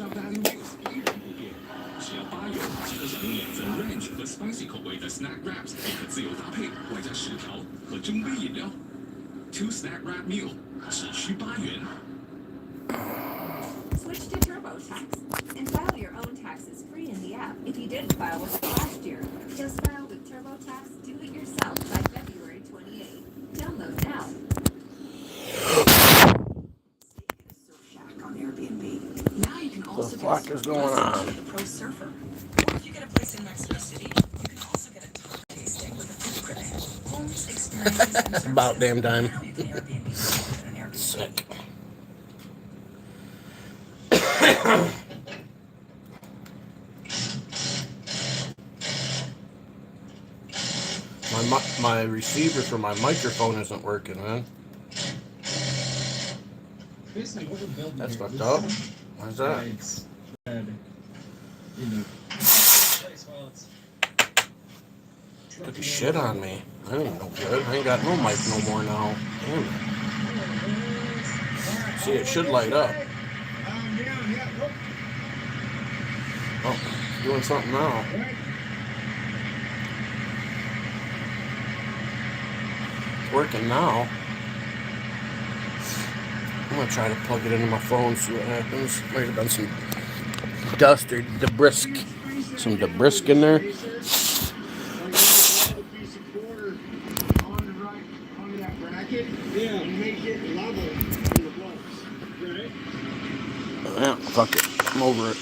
value meals 依然不变，只要8元即可享用2份 ranch 和 spicy 口味的 snack wraps，也可自由搭配，外加10条和中杯饮料。2 snack wrap meal 只需8元。Switch to TurboTax and file your own taxes free in the app if you didn't file with it last year. Just file with TurboTax Do It Yourself by February 28th. Download now. On Airbnb. Now you can also what the fuck is going on? The Pro Surfer. Or if you get a place in Mexico City, you can also get a top tasting with a food critic. Homes, experiences, and services. About damn time. Now you can Airbnb an Airbnb. Sick. My receiver for my microphone isn't working, man. That's fucked up. Why's that? Took a shit on me. I ain't no good. I ain't got no mic no more now. Damn it. See, it should light up. Oh, doing something now. It's working now. I'm gonna try to plug it into my phone, see what happens. Might have been some dust or debris, some debris in there. Yeah, fuck it. I'm over it.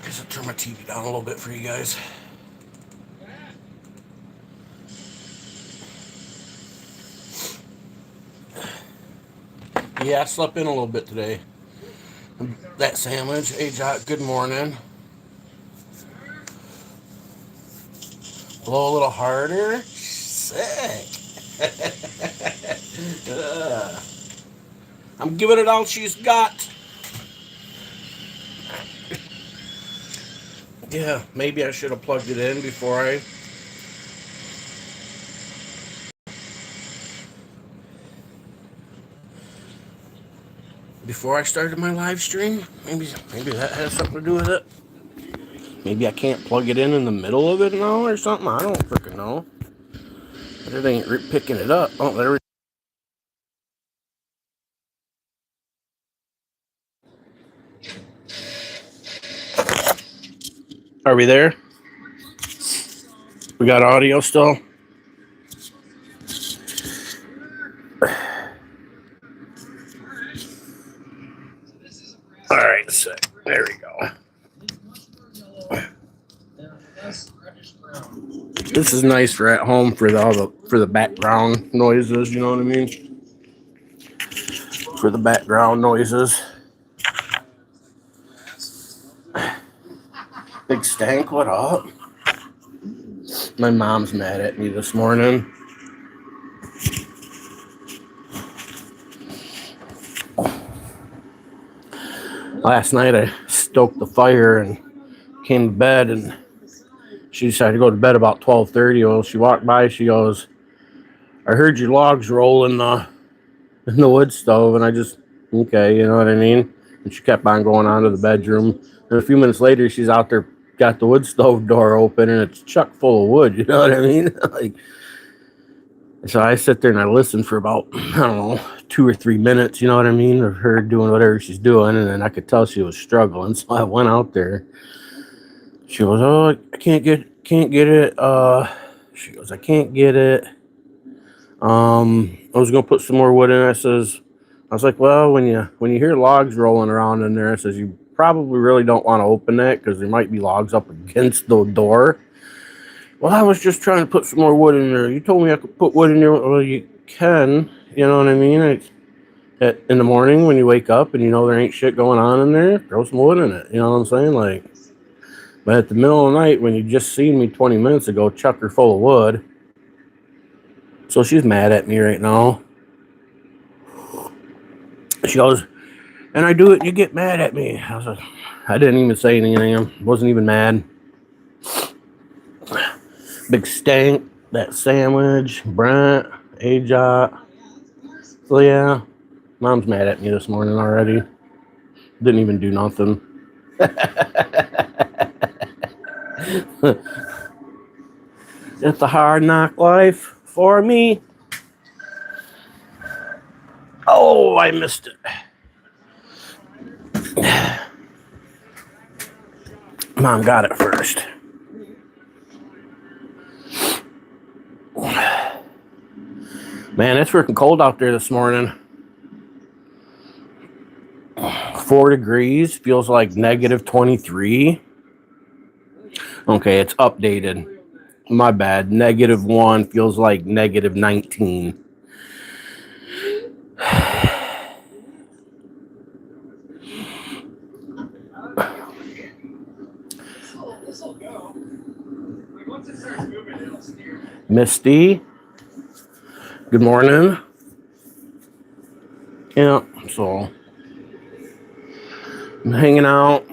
Guess I'll turn my TV down a little bit for you guys. Yeah, I slept in a little bit today. That sandwich. Hey, Jock, good morning. Blow a little harder. Sick. I'm giving it all she's got. Yeah, maybe I should have plugged it in before I started my live stream. Maybe that has something to do with it. Maybe I can't plug it in the middle of it now or something. I don't freaking know. But it ain't picking it up. Oh, there we go. Are we there? We got audio still? All right, a sec. There we go. This is nice for at home for the background noises. You know what I mean? For the background noises. Big Stank, what up? My mom's mad at me this morning. Last night I stoked the fire and came to bed, and she decided to go to bed about 12:30. Well, she walked by, she goes, I heard your logs roll in the wood stove, and I just, okay, you know what I mean? And she kept on going on to the bedroom. And a few minutes later, she's out there, got the wood stove door open, and it's chock full of wood, you know what I mean? Like, so I sit there and I listen for about, I don't know, 2 or 3 minutes, you know what I mean, of her doing whatever she's doing, and then I could tell she was struggling, so I went out there. She goes, oh, I can't get it. She goes, I can't get it. I was gonna put some more wood in. I was like, well, when you hear logs rolling around in there, I says, you probably really don't want to open that because there might be logs up against the door. Well, I was just trying to put some more wood in there. You told me I could put wood in there. Well, you can, you know what I mean? In the morning when you wake up and you know there ain't shit going on in there, throw some wood in it. You know what I'm saying? Like, but at the middle of the night when you just seen me 20 minutes ago, chuck her full of wood. So she's mad at me right now. She goes, and I do it and you get mad at me. I I didn't even say anything. I wasn't even mad. Big stank, that sandwich, Brent, AJot. So yeah, Mom's mad at me this morning already. Didn't even do nothing. It's a hard knock life for me. Oh, I missed it. Mom got it first. Man, it's freaking cold out there this morning. 4 degrees, feels like negative 23. Okay, it's updated. My bad. -1 feels like negative 19. Misty, good morning. Yeah, so I'm hanging out,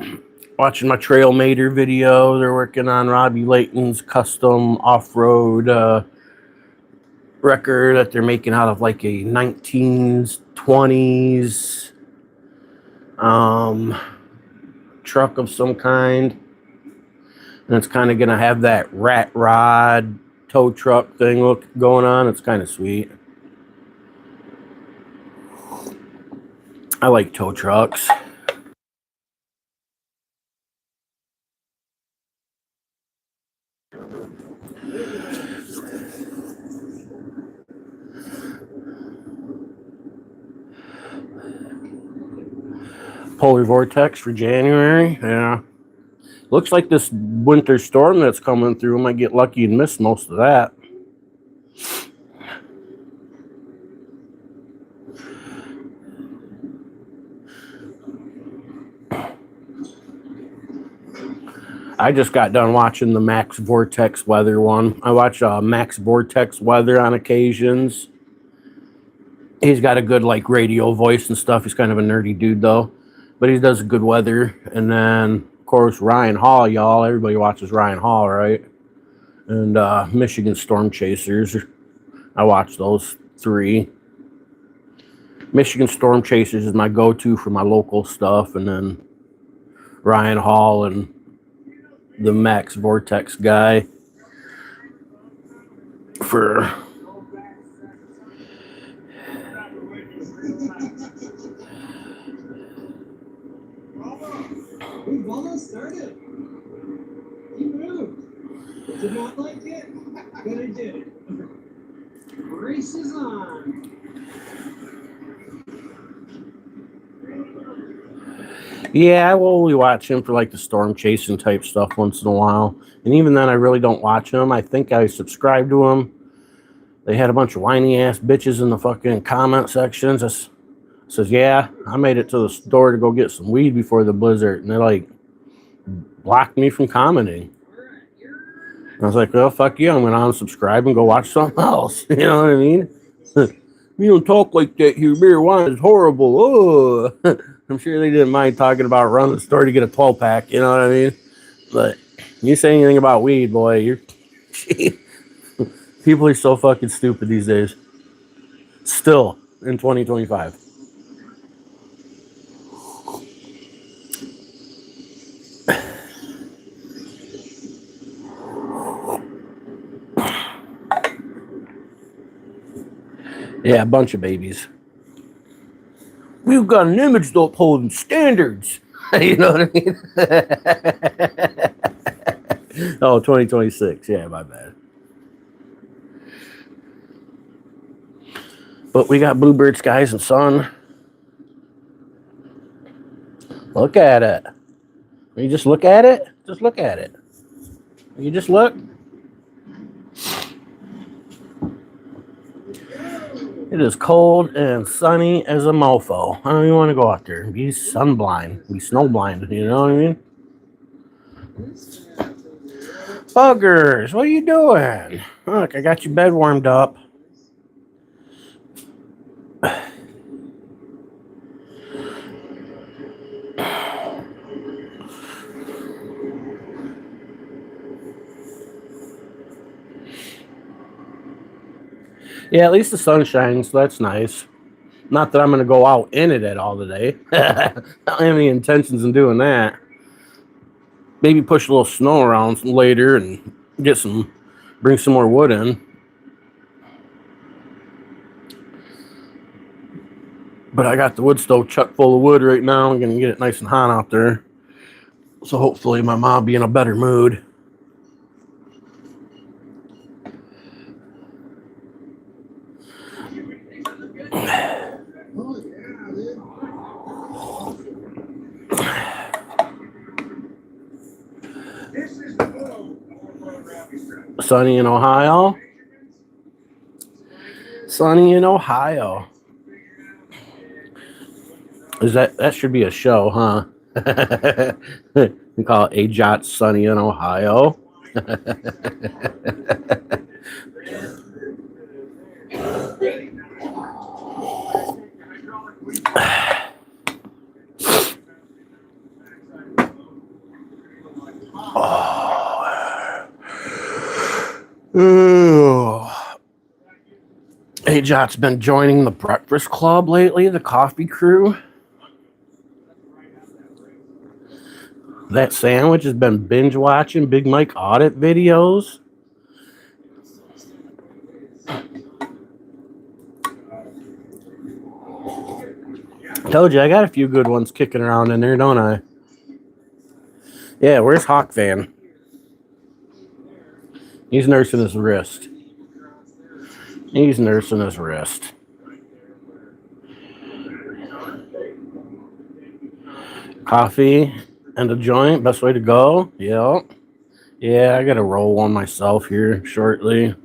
watching my Trail Mater video. They're working on Robbie Layton's custom off-road record that they're making out of like a 19s, 20s truck of some kind. And it's kind of going to have that rat rod tow truck thing going on. It's kind of sweet. I like tow trucks. Polar vortex for January. Yeah. Looks like this winter storm that's coming through might get lucky and miss most of that. I just got done watching the Max Vortex weather one. I watch Max Vortex weather on occasions. He's got a good like radio voice and stuff. He's kind of a nerdy dude though, but he does good weather. And then of course Ryan Hall, y'all. Everybody watches Ryan Hall, right? And Michigan Storm Chasers. I watch those 3. Michigan Storm Chasers is my go-to for my local stuff, and then Ryan Hall and the Max Vortex guy for We've almost started. He moved. Did not like it, but I did it. Race is on. Yeah, I will only watch him for like the storm chasing type stuff once in a while. And even then, I really don't watch him. I think I subscribe to him. They had a bunch of whiny ass bitches in the fucking comment sections. I says, yeah, I made it to the store to go get some weed before the blizzard. And they like blocked me from commenting. I was like, well, fuck you. I'm going to unsubscribe and go watch something else. You know what I mean? You don't talk like that here. Marijuana is horrible. Oh. I'm sure they didn't mind talking about running the store to get a 12-pack. You know what I mean? But you say anything about weed, boy, you're... People are so fucking stupid these days. Still in 2025. Yeah, a bunch of babies. We've got an image to uphold and standards. You know what I mean? Oh, 2026. Yeah, my bad. But we got bluebird skies and sun. Look at it. You just look at it. Just look at it. You just look. It is cold and sunny as a mofo. I don't even want to go out there. Be sunblind. Be snowblind. You know what I mean? Buggers, what are you doing? Look, I got your bed warmed up. Yeah, at least the sun shines, so that's nice. Not that I'm going to go out in it at all today. I don't have any intentions in doing that. Maybe push a little snow around later and bring some more wood in. But I got the wood stove chuck full of wood right now. I'm going to get it nice and hot out there. So hopefully my mom will be in a better mood. Oh, yeah, dude. This is the Sunny in Ohio. Sunny in Ohio. That should be a show, huh? We call it AJOT Sunny in Ohio. AJOT's been joining the Breakfast Club lately, the coffee crew. That sandwich has been binge watching Big Mike audit videos. Told you I got a few good ones kicking around in there, don't I? Yeah, where's Hawk Fan? He's nursing his wrist. He's nursing his wrist. Coffee and a joint, best way to go. Yeah. Yeah, I gotta roll one myself here shortly.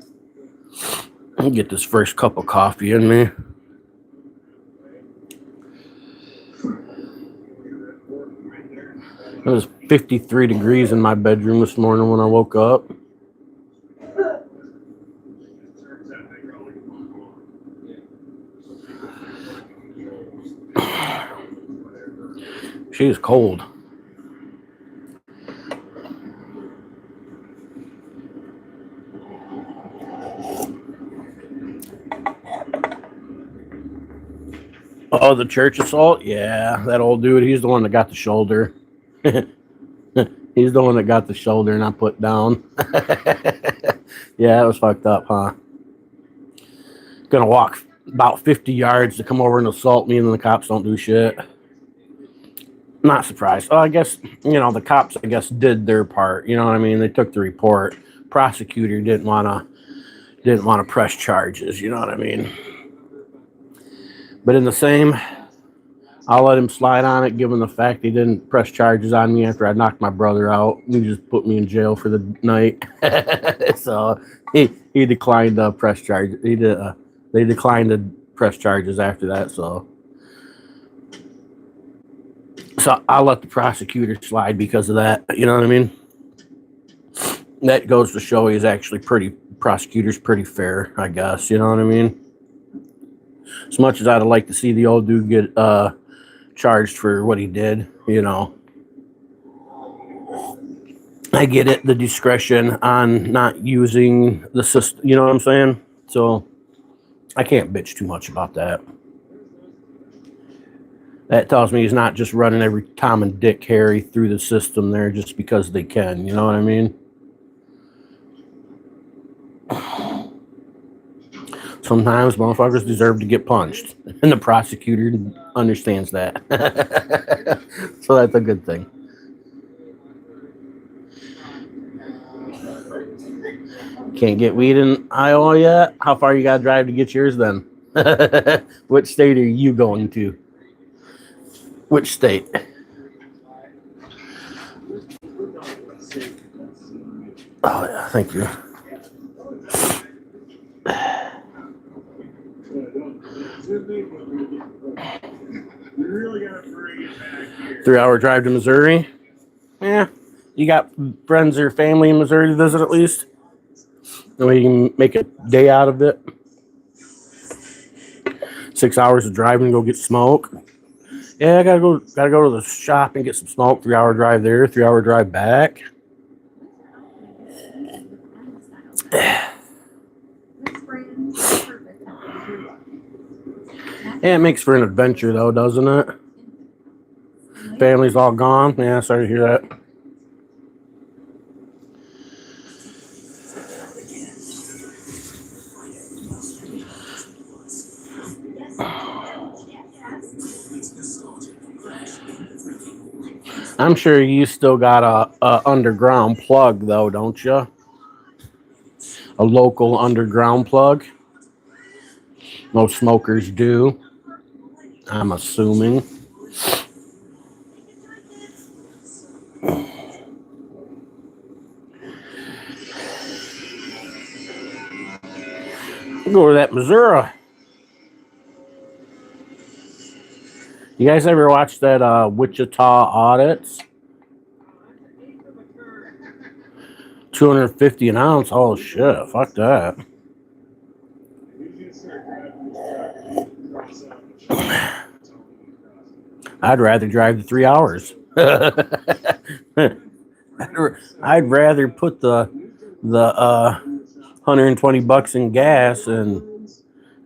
I'll get this first cup of coffee in me. It was 53 degrees in my bedroom this morning when I woke up. She is cold. Oh, the church assault? Yeah, that old dude, he's the one that got the shoulder. He's the one that got the shoulder not put down. Yeah, it was fucked up, huh? Gonna walk about 50 yards to come over and assault me, and then the cops don't do shit. Not surprised. Oh, I guess, the cops, did their part. You know what I mean? They took the report. Prosecutor didn't want to press charges. You know what I mean? But in the same, I'll let him slide on it, given the fact he didn't press charges on me after I knocked my brother out. He just put me in jail for the night. So he declined to press charges. They declined to press charges after that. So I'll let the prosecutor slide because of that. You know what I mean? That goes to show he's actually prosecutor's pretty fair, I guess. You know what I mean? As much as I'd like to see the old dude get charged for what he did, I get it, the discretion on not using the system, you know what I'm saying? So I can't bitch too much about that. That tells me he's not just running every Tom and Dick Harry through the system there just because they can, you know what I mean? Sometimes motherfuckers deserve to get punched, and the prosecutor understands that. So that's a good thing. Can't get weed in Iowa yet? How far you gotta drive to get yours then? Which state are you going to? Which state? Oh, yeah, thank you. really gotta bring it back here. 3-hour drive to Missouri. Yeah, you got friends or family in Missouri to visit at least. That way you can make a day out of it. 6 hours of driving to go get smoke. Yeah, I gotta go to the shop and get some smoke. 3-hour drive there, 3-hour drive back. Yeah, it makes for an adventure, though, doesn't it? Family's all gone. Yeah, sorry to hear that. I'm sure you still got a underground plug, though, don't you? A local underground plug. Most smokers do, I'm assuming. Go to that Missouri. You guys ever watch that Wichita Audits? 250 an ounce. Oh shit! Fuck that. I'd rather drive the 3 hours. I'd rather put the 120 bucks in gas and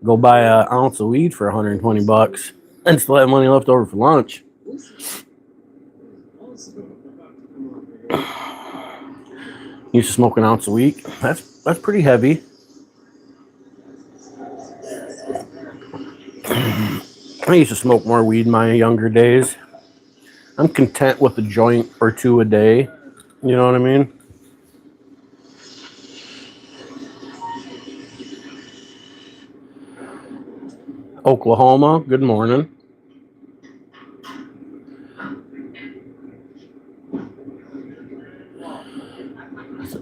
go buy an ounce of weed for 120 bucks and still have money left over for lunch. Used to smoke an ounce a week. That's pretty heavy. I used to smoke more weed in my younger days. I'm content with a joint or two a day. You know what I mean? Oklahoma, good morning.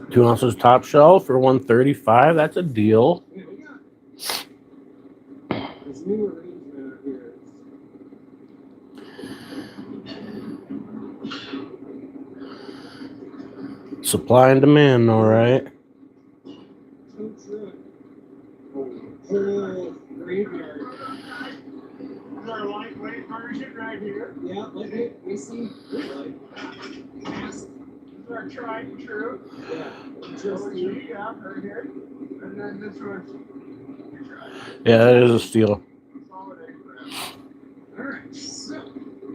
Two ounces top shelf for $135. That's a deal. Supply and demand, all right. Our lightweight version right here. Yeah, lightweight. We see this is our tried and true. Yeah, just yeah, right here. And then this one's Yeah, that is a steal. all right, so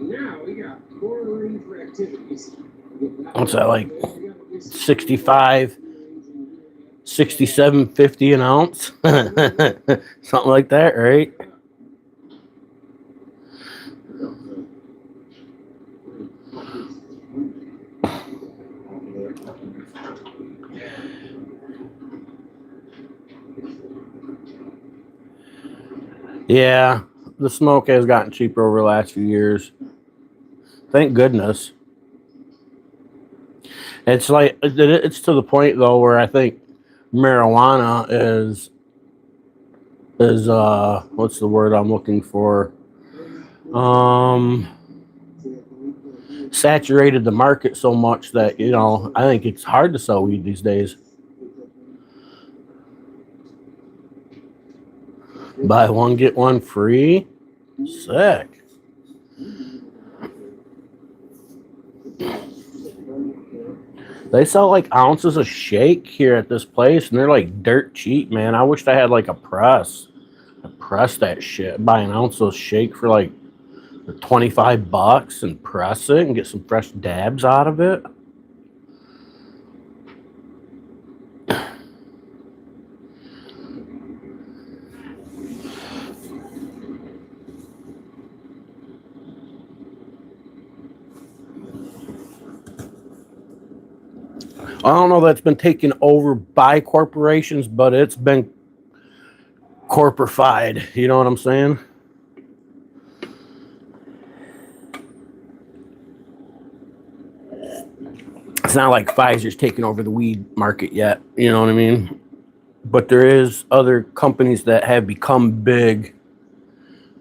now we got more room for activities. What's that, like 65, 67.50 an ounce? Something like that, right? Yeah, the smoke has gotten cheaper over the last few years. Thank goodness. It's like it's to the point though where I think marijuana is what's the word I'm looking for? Saturated the market so much that, you know, I think it's hard to sell weed these days. Buy one, get one free. Sick. They sell like ounces of shake here at this place, and they're like dirt cheap, man. I wished I had like a press. I press that shit. Buy an ounce of shake for like 25 bucks and press it and get some fresh dabs out of it. I don't know that's been taken over by corporations, but it's been corporified. You know what I'm saying? It's not like Pfizer's taking over the weed market yet. You know what I mean? But there is other companies that have become big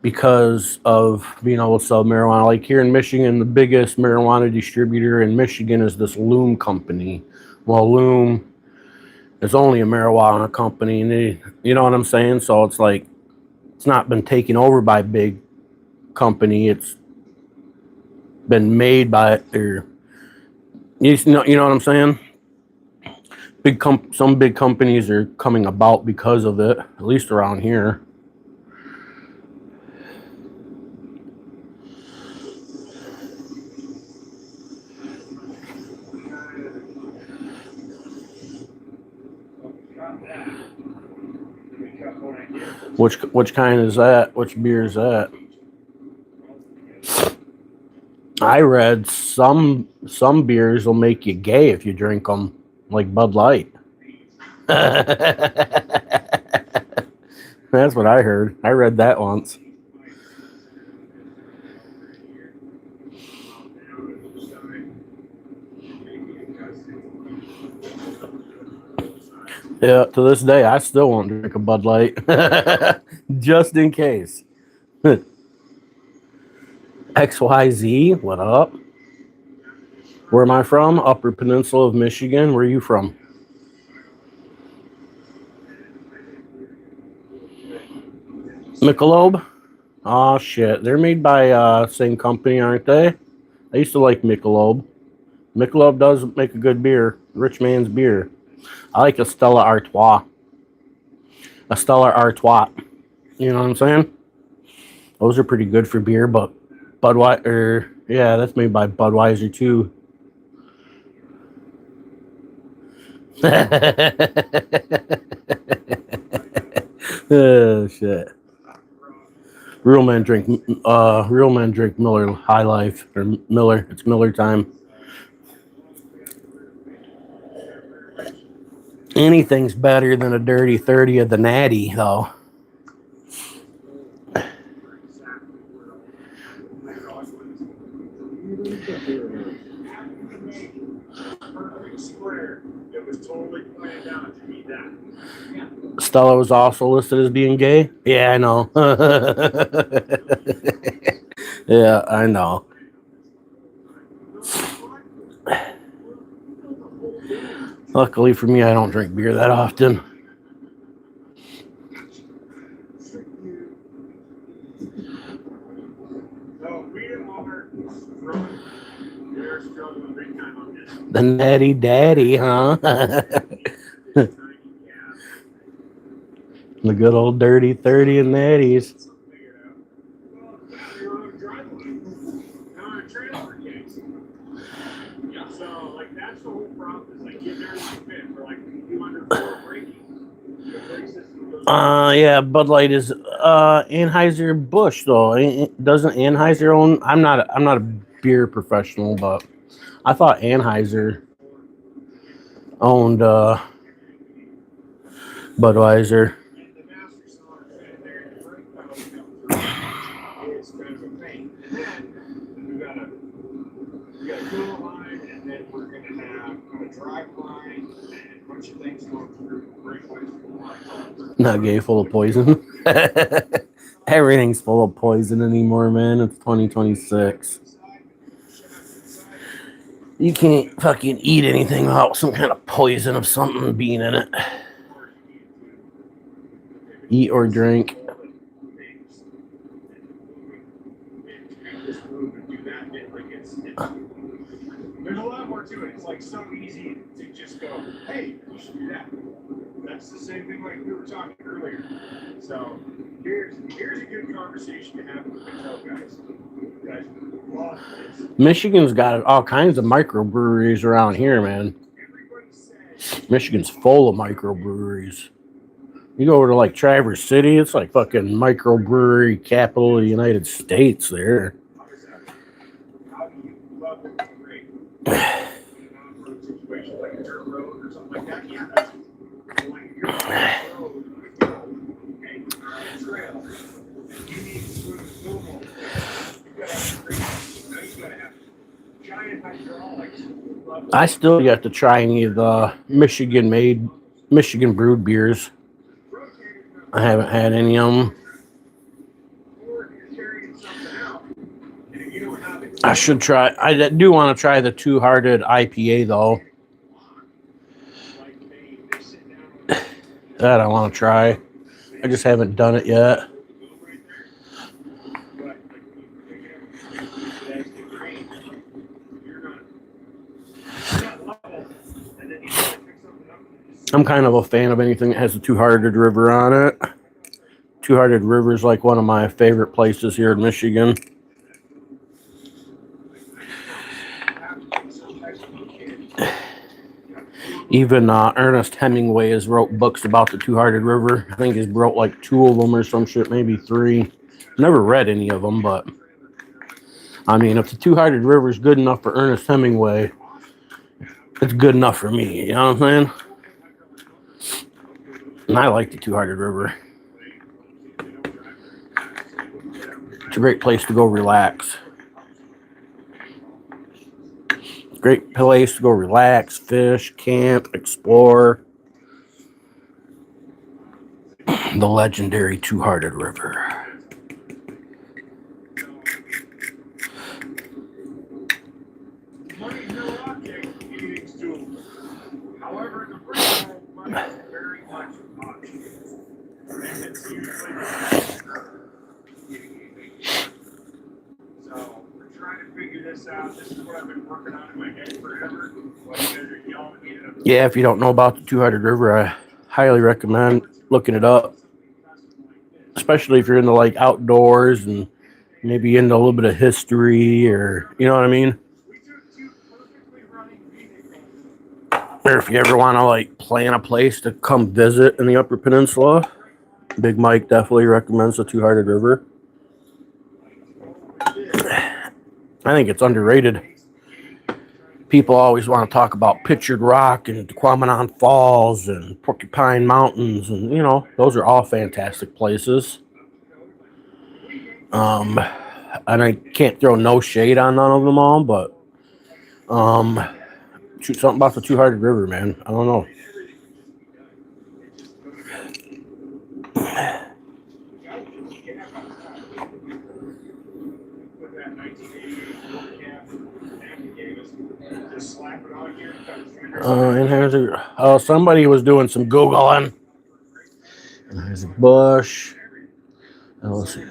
because of being able to sell marijuana. Like here in Michigan, the biggest marijuana distributor in Michigan is this Loom company. Well, Loom is only a marijuana company, and they, you know what I'm saying? So it's like, it's not been taken over by a big company. It's been made by, or you know what I'm saying? Some big companies are coming about because of it, at least around here. Which kind is that? Which beer is that? I read some beers will make you gay if you drink them, like Bud Light. That's what I heard. I read that once. Yeah, to this day, I still won't drink a Bud Light. Just in case. XYZ, what up? Where am I from? Upper Peninsula of Michigan. Where are you from? Michelob? Oh, shit. They're made by same company, aren't they? I used to like Michelob. Michelob does make a good beer. Rich man's beer. I like a Stella Artois. A Stella Artois. You know what I'm saying? Those are pretty good for beer, but Budweiser, yeah, that's made by Budweiser too. Oh shit. Real men drink Miller High Life or Miller. It's Miller time. Anything's better than a dirty 30 of the Natty, though. Stella was also listed as being gay. Yeah, I know. Yeah, I know. Luckily for me, I don't drink beer that often. The Natty Daddy, huh? The good old dirty 30 and Natties. Yeah, Bud Light is Anheuser-Busch though. Doesn't Anheuser own? I'm not a beer professional, but I thought Anheuser owned Budweiser. Not gay, full of poison. Everything's full of poison anymore, man. It's 2026. You can't fucking eat anything without some kind of poison of something being in it. Eat or drink. There's a lot more to it. It's like so easy to just go, hey, you should do that. That's the same thing like we were talking earlier. So here's a good conversation to have with the guys. You guys love this. Michigan's got all kinds of microbreweries around here, man. Michigan's full of microbreweries. You go over to like Traverse City, it's like fucking microbrewery capital of the United States there. I still got to try any of the Michigan brewed beers. I haven't had any of them. I should try. I do want to try the Two-Hearted IPA though. That I want to try. I just haven't done it yet. I'm kind of a fan of anything that has a Two-Hearted River on it. Two-Hearted River is like one of my favorite places here in Michigan. Even Ernest Hemingway has wrote books about the Two-Hearted River. I think he's wrote like 2 of them or some shit, maybe 3. Never read any of them, but I mean, if the Two-Hearted River is good enough for Ernest Hemingway, it's good enough for me. You know what I'm saying? And I like the Two-Hearted River. It's a great place to go relax. Great place to go relax, fish, camp, explore. The legendary Two-Hearted River. Money's no object, anything's doable. However, in the first world, money is very much an option. And it's usually so we're trying to figure this out. This is what I've been working on in my head forever. What you guys are yelling at me to Yeah, if you don't know about the Two-Hearted River, I highly recommend looking it up. Especially if you're into like outdoors and maybe into a little bit of history, or you know what I mean? Or if you ever want to like plan a place to come visit in the Upper Peninsula, Big Mike definitely recommends the Two-Hearted River. I think it's underrated. People always want to talk about Pictured Rock and Quamanon Falls and Porcupine Mountains, and you know, those are all fantastic places. And I can't throw no shade on none of them all, but something about the Two-Hearted River, man. I don't know. And here's somebody was doing some Googling. And there's a bush. And let's see.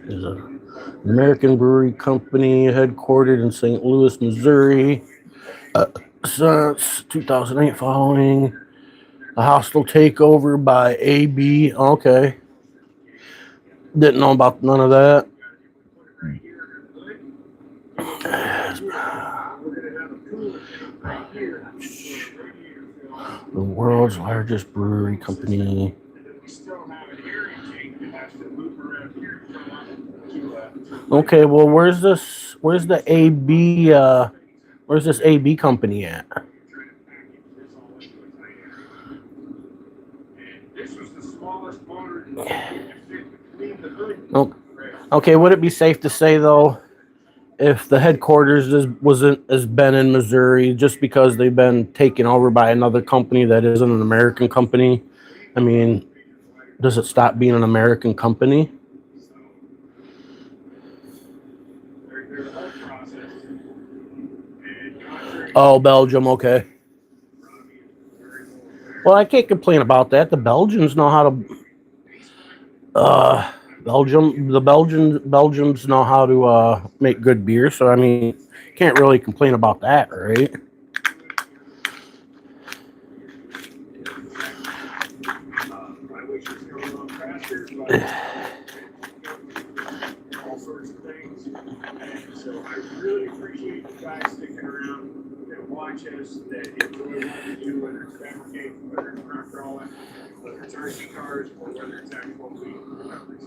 There's an American brewery company headquartered in St. Louis, Missouri. Since 2008, following a hostile takeover by AB. Okay. Didn't know about none of that. The world's largest brewery company. Okay, well, where's this? Where's the AB? Where's this AB company at? Okay, would it be safe to say though, if the headquarters has been in Missouri, just because they've been taken over by another company that isn't an American company, I mean, does it stop being an American company? Oh, Belgium, okay. Well, I can't complain about that. The Belgians know how to. Belgians know how to make good beer, so I mean, can't really complain about that, right? All sorts of things, and so I really appreciate you guys sticking around and watch us, that enjoy what we do, whether it's fabricating, whether it's rock crawling, whether it's RC cars, or whether it's actual weed recoveries.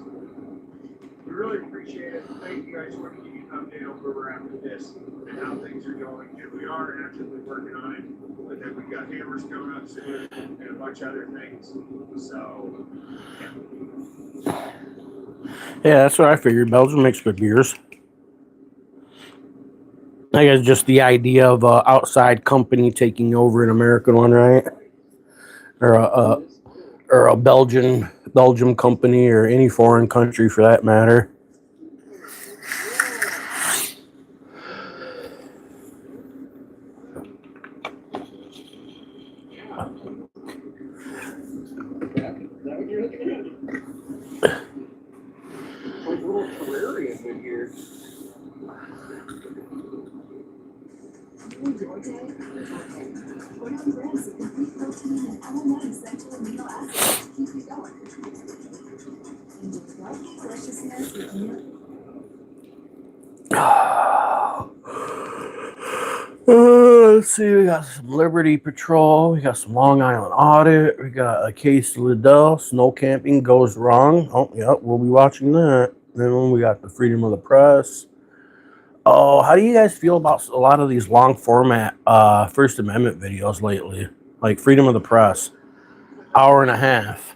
We really appreciate it. Thank you guys for giving an update on where we're at with this and how things are going. And we are actively working on it. But then we've got hammers coming up soon and a bunch of other things. So, Yeah, that's what I figured. Belgium makes good beers. I guess just the idea of an outside company taking over an American one, right? Or a Belgium company, or any foreign country for that matter. Let's see, we got some Liberty Patrol, we got some Long Island Audit, we got a case of Liddell, snow camping goes wrong. Oh, yep, we'll be watching that. Then we got the freedom of the press. Oh, how do you guys feel about a lot of these long format First Amendment videos lately? Like freedom of the press, hour and a half.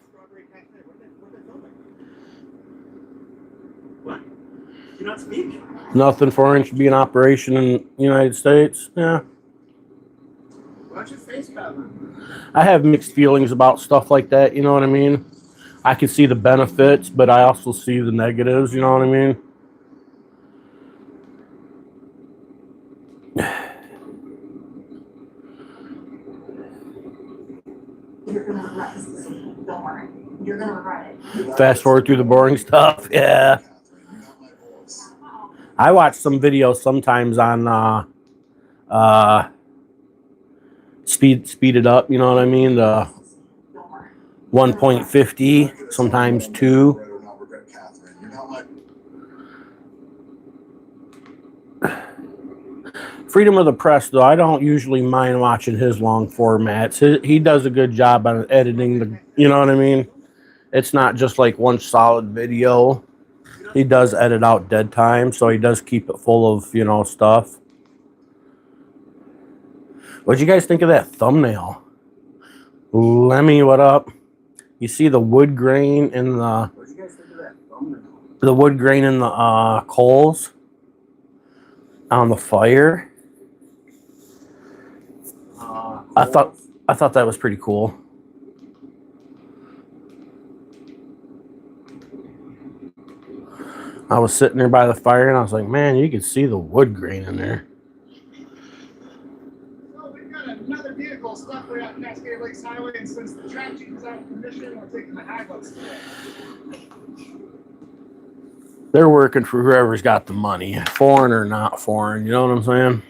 What? Do you not speak? Nothing foreign should be in operation in the United States. Yeah. Watch your face, Batman. I have mixed feelings about stuff like that, you know what I mean? I can see the benefits, but I also see the negatives, you know what I mean? You're gonna regret this decision. Don't worry. You're gonna regret it. Fast forward through the boring stuff. Yeah. I watch some videos sometimes on speed it up, you know what I mean? The 1.50, sometimes 2. Freedom of the press, though, I don't usually mind watching his long formats. He does a good job on editing the, you know what I mean? It's not just like one solid video. He does edit out dead time, so he does keep it full of, you know, stuff. What'd you guys think of that thumbnail? Lemmy, what up? You see the wood grain in the... What'd you guys think of that thumbnail? The wood grain in the coals on the fire. I thought that was pretty cool. I was sitting there by the fire and I was like, man, you can see the wood grain in there. So we've got another vehicle stuck way out Cascade Lakes Highway, and since the track chief is out of commission, we're taking the high bus today. They're working for whoever's got the money, foreign or not foreign, you know what I'm saying?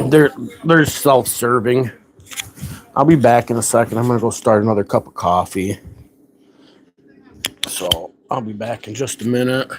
They're self-serving. I'll be back in a second. I'm gonna go start another cup of coffee. So I'll be back in just a minute.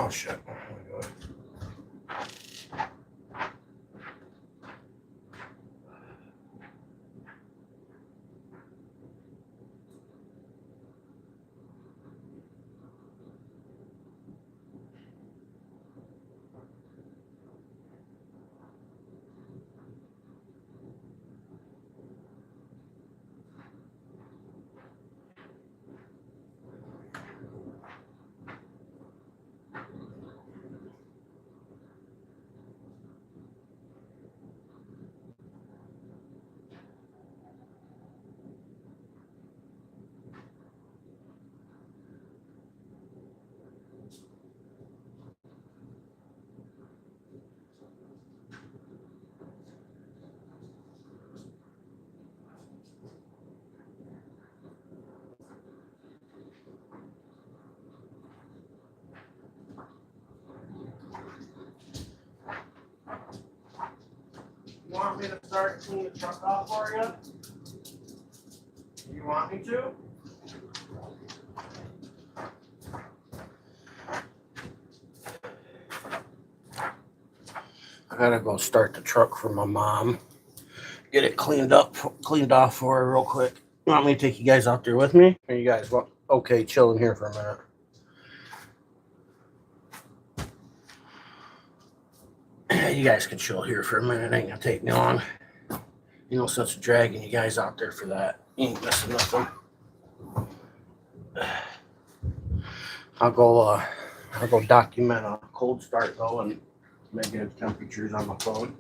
Oh shit. You want me to start cleaning the truck off for you? You want me to? I gotta go start the truck for my mom. Get it cleaned off for her real quick. You want me to take you guys out there with me? Or you guys want okay chilling here for a minute? You guys can chill here for a minute. It ain't gonna take me long. You know, such a dragging you guys out there for that. You ain't missing nothing. I'll go document a cold start though and negative temperatures on my phone.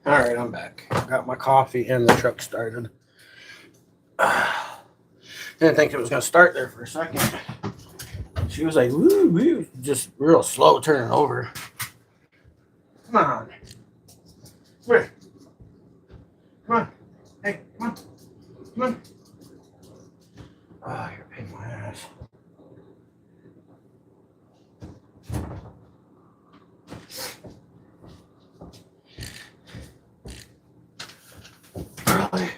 All right, I'm back. Got my coffee and the truck started. And Didn't think it was gonna start there for a second. She was like, woo, woo, just real slow turning over. Come on. Come here. Come on. Hey, come on. Come on. Ah, you're a pain in my ass. Really?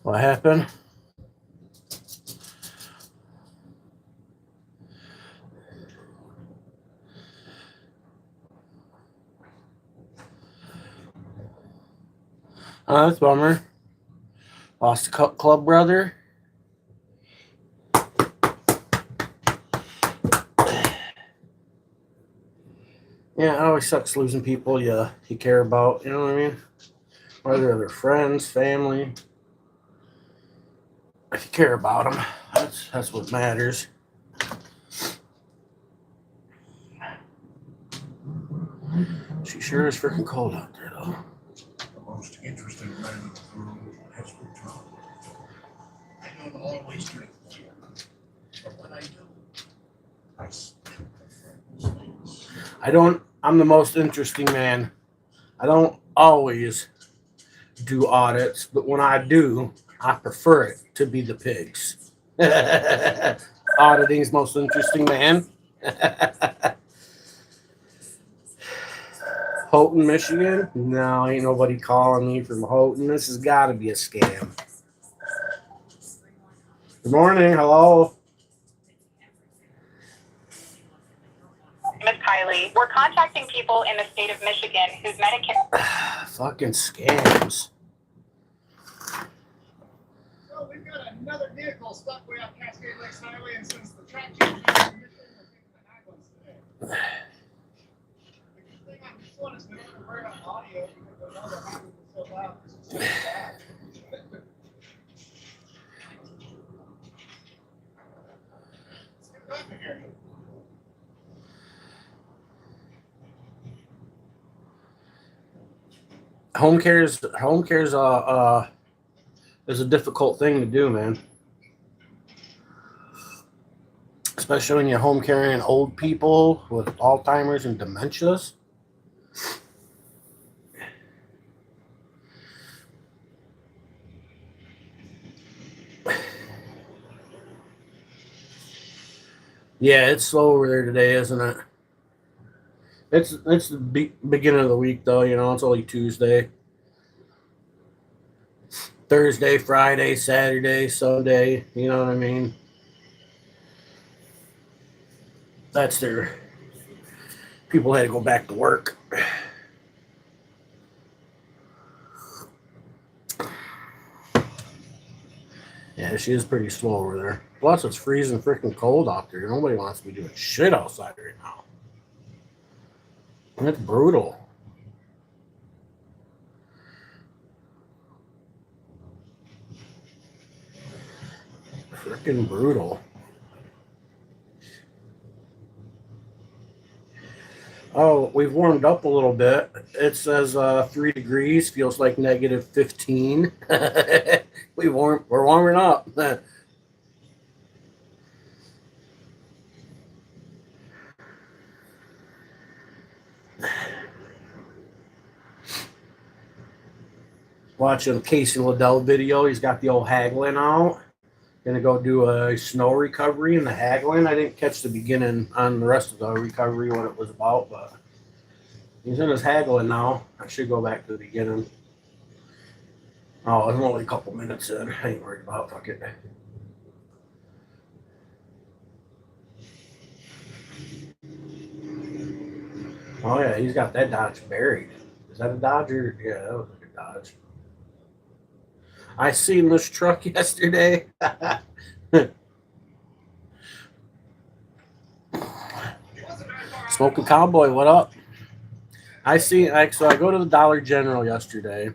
What happened? That's a bummer. Lost a club brother. Yeah, it always sucks losing people you care about, you know what I mean? Whether they're friends, family. If you care about them, that's what matters. She sure is freaking cold out there, though. The most interesting man in the world has returned. I don't always drink beer, but when I do, I spit the friend's face. I'm the most interesting man. I don't always do audits, but when I do, I prefer it to be the pigs. Auditing's most interesting man. Houghton, Michigan? No, ain't nobody calling me from Houghton. This has got to be a scam. Good morning. Hello. Miss Kylie, we're contacting people in the state of Michigan whose Medicare. Fucking scams. So we've got another vehicle stuck way up Cascade Lakes Highway, and since the track change is we're taking the ambulance today. The good thing on this one is we don't have to worry about audio because the other highway is so loud. It's so loud. Let's get it up here. Home care's is a difficult thing to do, man. Especially when you're home caring old people with Alzheimer's and dementias. Yeah, it's slow over there today, isn't it? It's the beginning of the week, though. You know, it's only Tuesday. Thursday, Friday, Saturday, Sunday. You know what I mean? That's their... People had to go back to work. Yeah, she is pretty slow over there. Plus, it's freezing freaking cold out there. Nobody wants to be doing shit outside right now. It's brutal. Freaking brutal. Oh, we've warmed up a little bit. It says 3 degrees, feels like negative 15. We're warming up. Watching Casey Liddell video. He's got the old haggling out. Gonna go do a snow recovery in the haggling. I didn't catch the beginning on the rest of the recovery, what it was about, but he's in his haggling now. I should go back to the beginning. Oh, I'm only a couple minutes in. I ain't worried about it. Fuck it. Oh yeah, he's got that Dodge buried. Is that a Dodge? Yeah, that was like a Dodge. I seen this truck yesterday. Smoking Cowboy, what up? So I go to the Dollar General yesterday,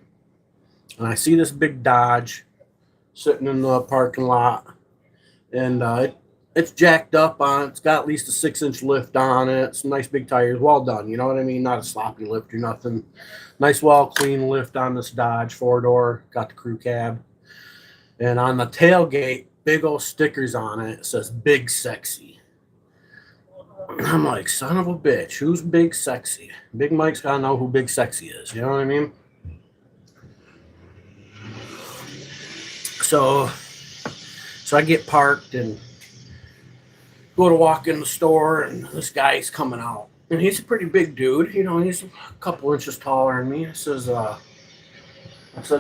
and I see this big Dodge sitting in the parking lot, and It's jacked up on. It's got at least a 6-inch lift on it. Some nice big tires. Well done. You know what I mean? Not a sloppy lift or nothing. Nice, well clean lift on this Dodge 4-door. Got the crew cab. And on the tailgate, big old stickers on it. It says Big Sexy. I'm like, son of a bitch. Who's Big Sexy? Big Mike's got to know who Big Sexy is. You know what I mean? So I get parked and go to walk in the store, and this guy's coming out. And he's a pretty big dude. You know, he's a couple inches taller than me. I said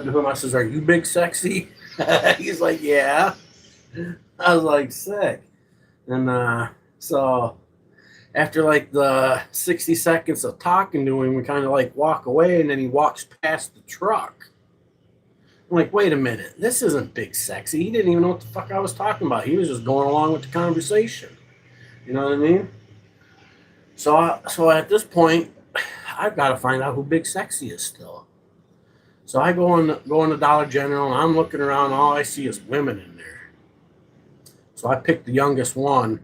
to him, I says, "Are you Big Sexy?" He's like, "Yeah." I was like, sick. And so after like the 60 seconds of talking to him, we kind of like walk away, and then he walks past the truck. I'm like, wait a minute, this isn't Big Sexy. He didn't even know what the fuck I was talking about. He was just going along with the conversation. You know what I mean? So at this point, I've got to find out who Big Sexy is still. So I go in the Dollar General, and I'm looking around, and all I see is women in there. So I picked the youngest one.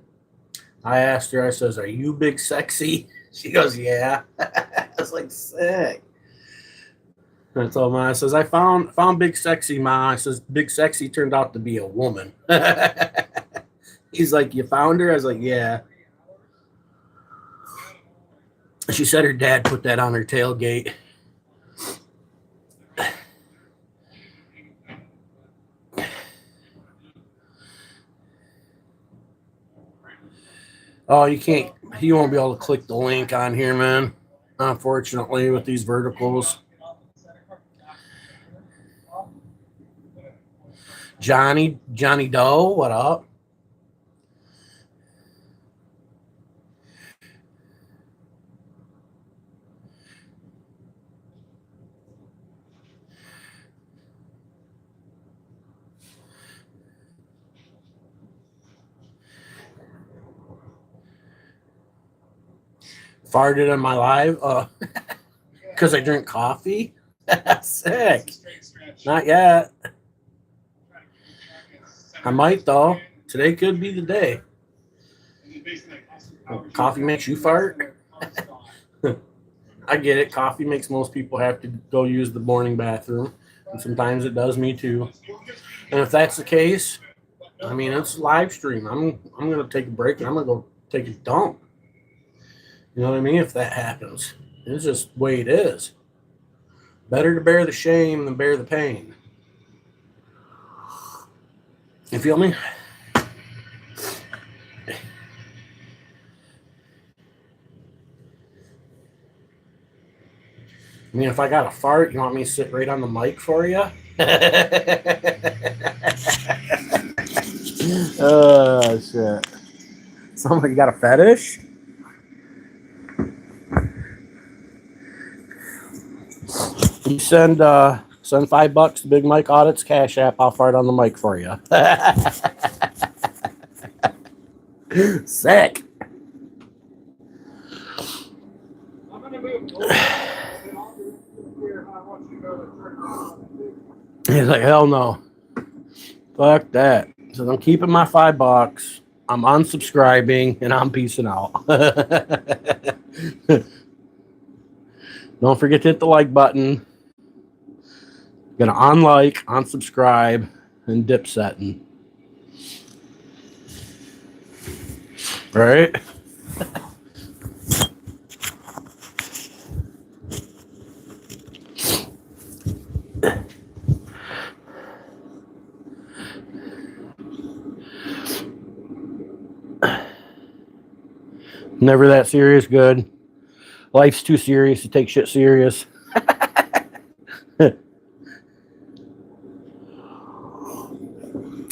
I asked her, I says, "Are you Big Sexy?" She goes, "Yeah." I was like, sick. And I told Ma, I says, "I found Big Sexy, Ma." I says, "Big Sexy turned out to be a woman." He's like, "You found her?" I was like, "Yeah." She said her dad put that on her tailgate. Oh, you won't be able to click the link on here, man. Unfortunately, with these verticals. Johnny Doe, what up? Farted in my live? Because I drink coffee? Sick. Not yet. I might, though. Today could be the day. Coffee makes you fart? I get it. Coffee makes most people have to go use the morning bathroom. And sometimes it does me, too. And if that's the case, I mean, it's a live stream. I'm going to take a break, and I'm going to go take a dump. You know what I mean? If that happens, it's just the way it is. Better to bear the shame than bear the pain. You feel me? I mean, if I got a fart, you want me to sit right on the mic for you? Oh, shit. Somebody got a fetish? You send $5 to Big Mike Audits Cash App. I'll fart on the mic for you. Sick. I'm gonna move over, and I'll be here. I want you to go to church. He's like, hell no. Fuck that. So I'm keeping my $5. I'm unsubscribing, and I'm peacing out. Don't forget to hit the like button. Gonna unlike, unsubscribe, and dip setting. Right? Never that serious, good. Life's too serious to take shit serious.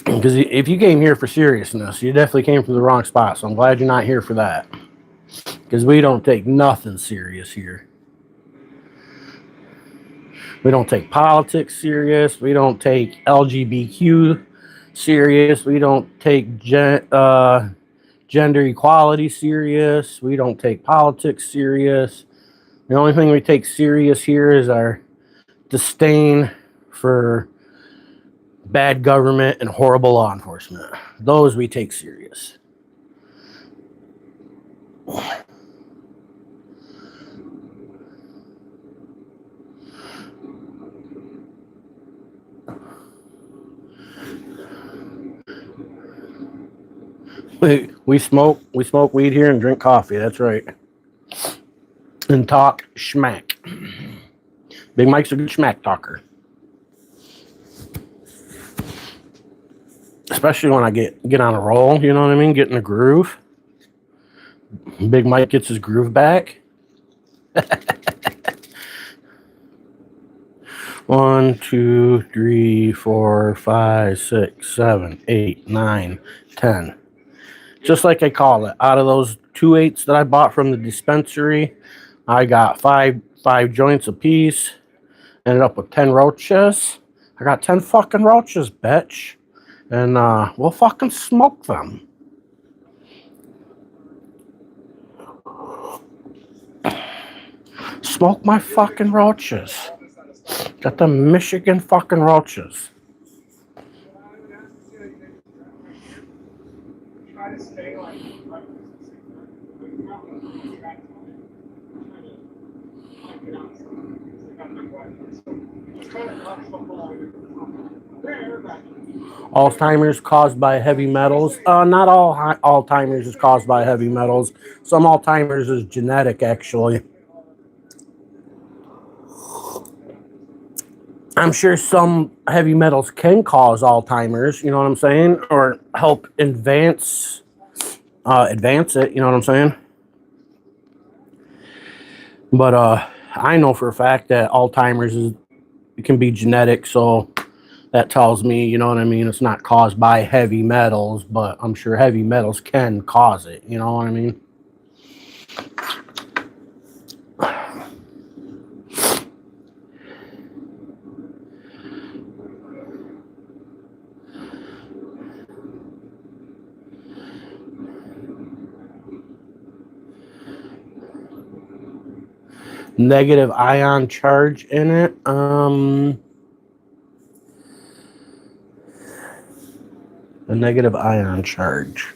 Because if you came here for seriousness, you definitely came from the wrong spot. So I'm glad you're not here for that. Because we don't take nothing serious here. We don't take politics serious. We don't take LGBTQ serious. We don't take gender equality serious. We don't take politics serious. The only thing we take serious here is our disdain for bad government and horrible law enforcement. Those we take serious. We smoke weed here and drink coffee. That's right. And talk schmack. Big Mike's a good schmack talker. Especially when I get on a roll, you know what I mean? Get in a groove. Big Mike gets his groove back. 1, 2, 3, 4, 5, 6, 7, 8, 9, 10. Just like I call it. Out of those 2/8s that I bought from the dispensary, I got five joints apiece. Ended up with 10 roaches. I got 10 fucking roaches, bitch. And we'll fucking smoke them. Smoke my fucking roaches. Got the Michigan fucking roaches. Try to stay like Alzheimer's caused by heavy metals. Not all Alzheimer's is caused by heavy metals. Some Alzheimer's is genetic, actually. I'm sure some heavy metals can cause Alzheimer's, you know what I'm saying? Or help advance it, you know what I'm saying? But I know for a fact that Alzheimer's it can be genetic, so that tells me, you know what I mean, it's not caused by heavy metals, but I'm sure heavy metals can cause it, you know what I mean? Negative ion charge in it. A negative ion charge.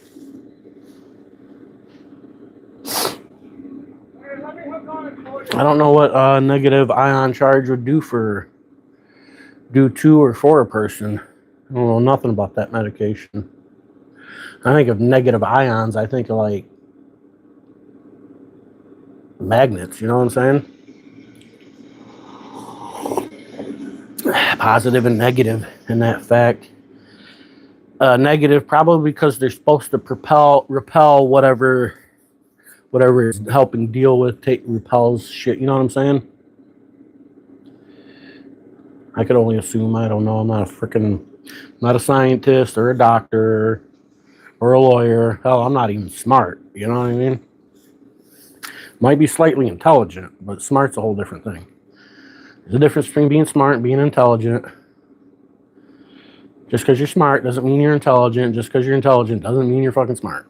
I don't know what a negative ion charge would do to or for a person. I don't know nothing about that medication. I think of negative ions, I think of like magnets, you know what I'm saying? Positive and negative in that fact. Negative probably because they're supposed to repel whatever is helping deal with repels shit, you know what I'm saying? I could only assume, I don't know, I'm not a scientist or a doctor or a lawyer. Hell, I'm not even smart, you know what I mean? Might be slightly intelligent, but smart's a whole different thing. There's a difference between being smart and being intelligent. Just because you're smart doesn't mean you're intelligent. Just because you're intelligent doesn't mean you're fucking smart.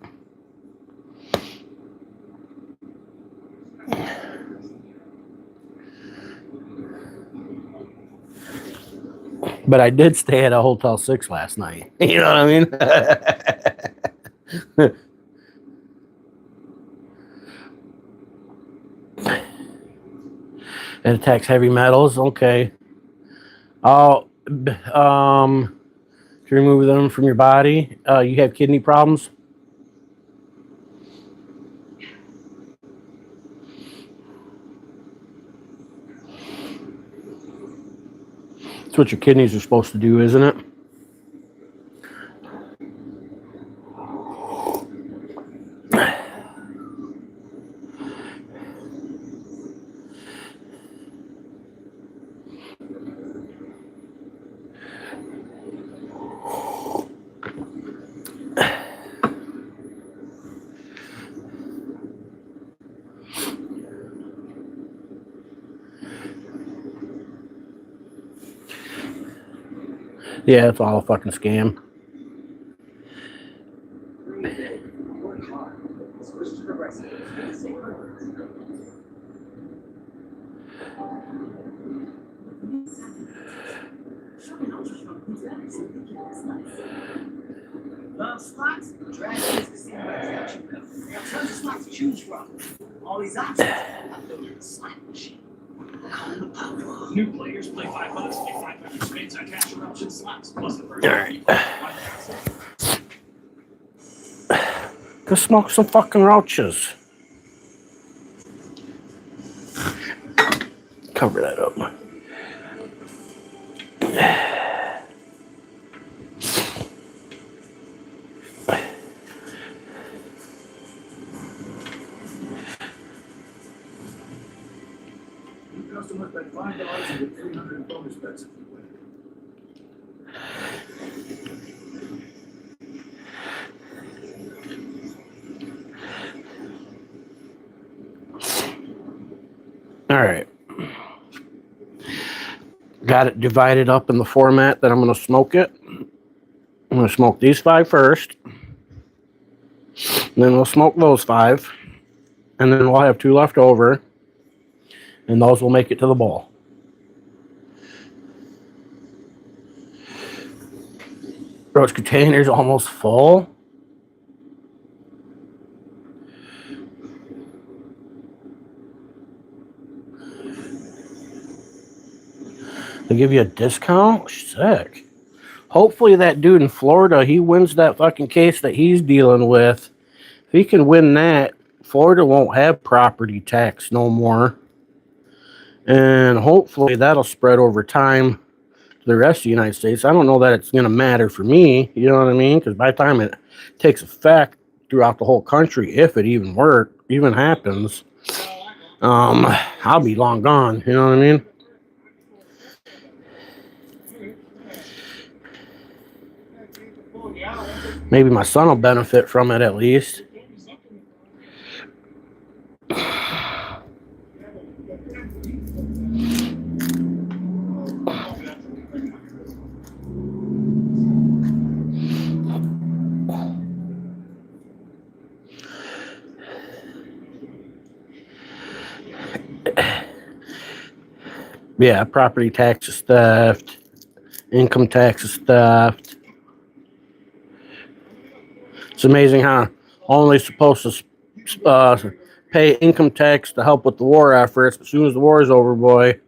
But I did stay at a Hotel 6 last night. You know what I mean? It attacks heavy metals. Okay. To remove them from your body. You have kidney problems. That's what your kidneys are supposed to do, isn't it? Yeah, it's all a fucking scam. Slots? Drag is the same transaction bill. They have tons of slots to choose from. All these options. Upload the slot machine. New players play $5, get 500 spins on cash or option slots, plus the first. All right. Go smoke some fucking roaches. Cover that up. New customers bet $5 and get 300 bonus bets if you win. All right. Got it divided up in the format that I'm going to smoke it. I'm going to smoke these 5 first. And then we'll smoke those 5. And then we'll have 2 left over. And those will make it to the bowl. Roach container's almost full. They give you a discount? Sick. Hopefully that dude in Florida, he wins that fucking case that he's dealing with. If he can win that, Florida won't have property tax no more. And hopefully that'll spread over time to the rest of the United States. I don't know that it's going to matter for me, you know what I mean? Because by the time it takes effect throughout the whole country, if it even happens, I'll be long gone, you know what I mean? Maybe my son will benefit from it at least. Yeah, property tax is theft. Income tax is theft. It's amazing how only supposed to pay income tax to help with the war efforts. As soon as the war is over, boy,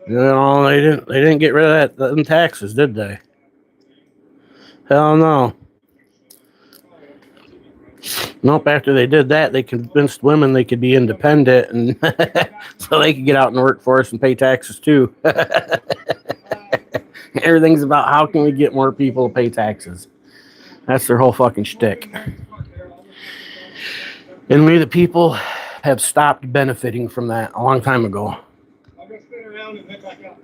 you know, they didn't get rid of them taxes, did they? Hell no. Nope. After they did that, they convinced women they could be independent, and so they could get out in the workforce and pay taxes too. Everything's about how can we get more people to pay taxes. That's their whole fucking shtick. And we, the people, have stopped benefiting from that a long time ago. I'm going to spin around and head back up.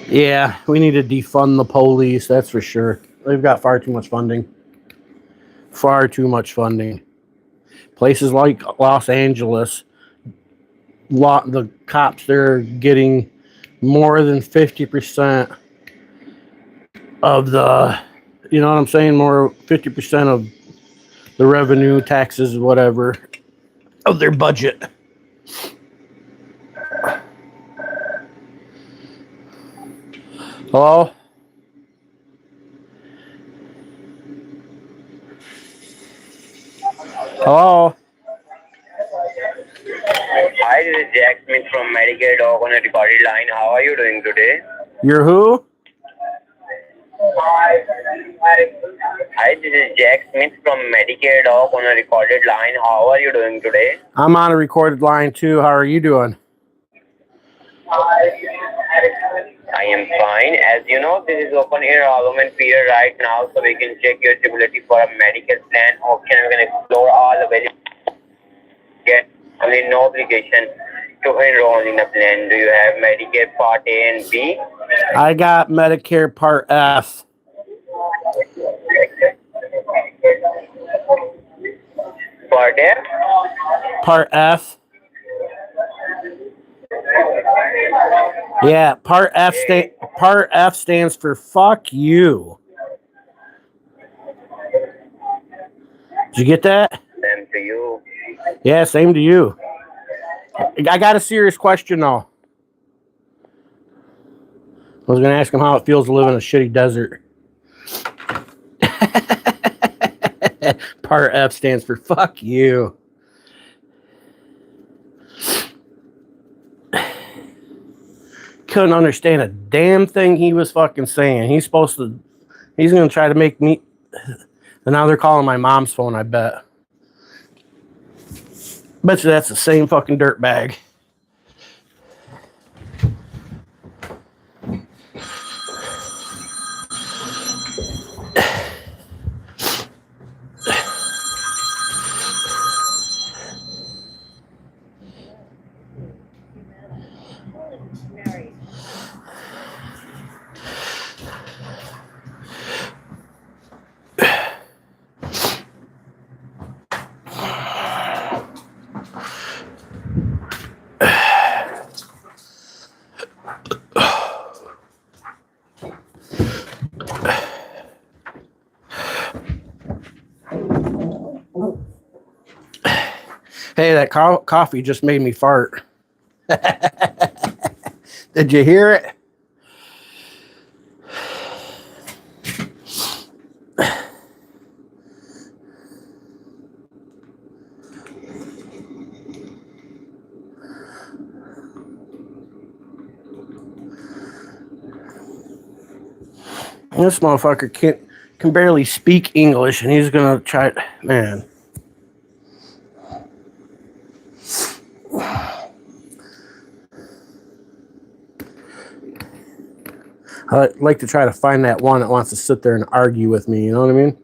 Yeah, we need to defund the police, that's for sure. They've got far too much funding. Far too much funding. Places like Los Angeles, the cops there are getting more than 50% of the, you know what I'm saying, more 50% of the revenue, taxes, whatever, of their budget. Hello? Hello? Hi, this is Jack Smith from Medicare Dog on a recorded line. How are you doing today? You're who? Hi, this is Jack Smith from Medicare Dog on a recorded line. How are you doing today? I'm on a recorded line too. How are you doing? I am fine. As you know, this is open enrollment period right now, so we can check your eligibility for a medical plan option. We can explore all available. Get only no obligation to enroll in a plan. Do you have Medicare Part A and B? I got Medicare Part F. Part A? Part F. Yeah, Part F stands for fuck you. Did you get that? Same to you. Yeah, same to you. I got a serious question though. I was gonna ask him how it feels to live in a shitty desert. Part F stands for fuck you. Couldn't understand a damn thing he was fucking saying. He's gonna try to make me, and now they're calling my mom's phone, I bet. Bet you that's the same fucking dirtbag. Hey, that coffee just made me fart. Did you hear it? This motherfucker can barely speak English, and he's gonna try. Man. I like to try to find that one that wants to sit there and argue with me, you know what I mean?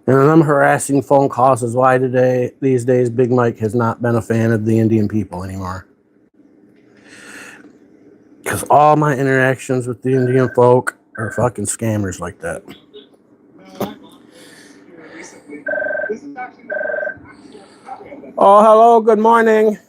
And them harassing phone calls is why these days Big Mike has not been a fan of the Indian people anymore. Because all my interactions with the Indian folk are fucking scammers like that. Oh, hello, good morning.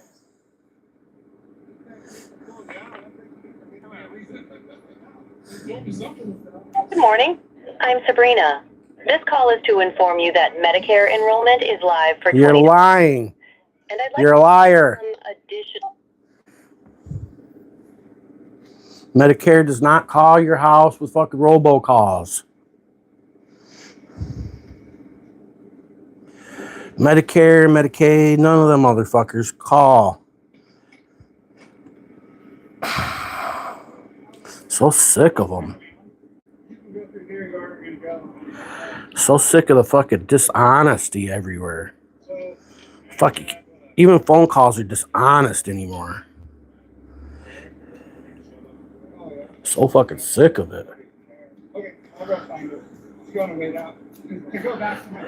Good morning. I'm Sabrina. This call is to inform you that Medicare enrollment is live for You're lying. And I'd like You're a liar. some additional. Medicare does not call your house with fucking robocalls. Medicare, Medicaid, none of them motherfuckers call. So sick of them. So sick of the fucking dishonesty everywhere. Fucking, even phone calls are dishonest anymore. So fucking sick of it. Okay, I'll go find it. It's going to wait out. To go back to my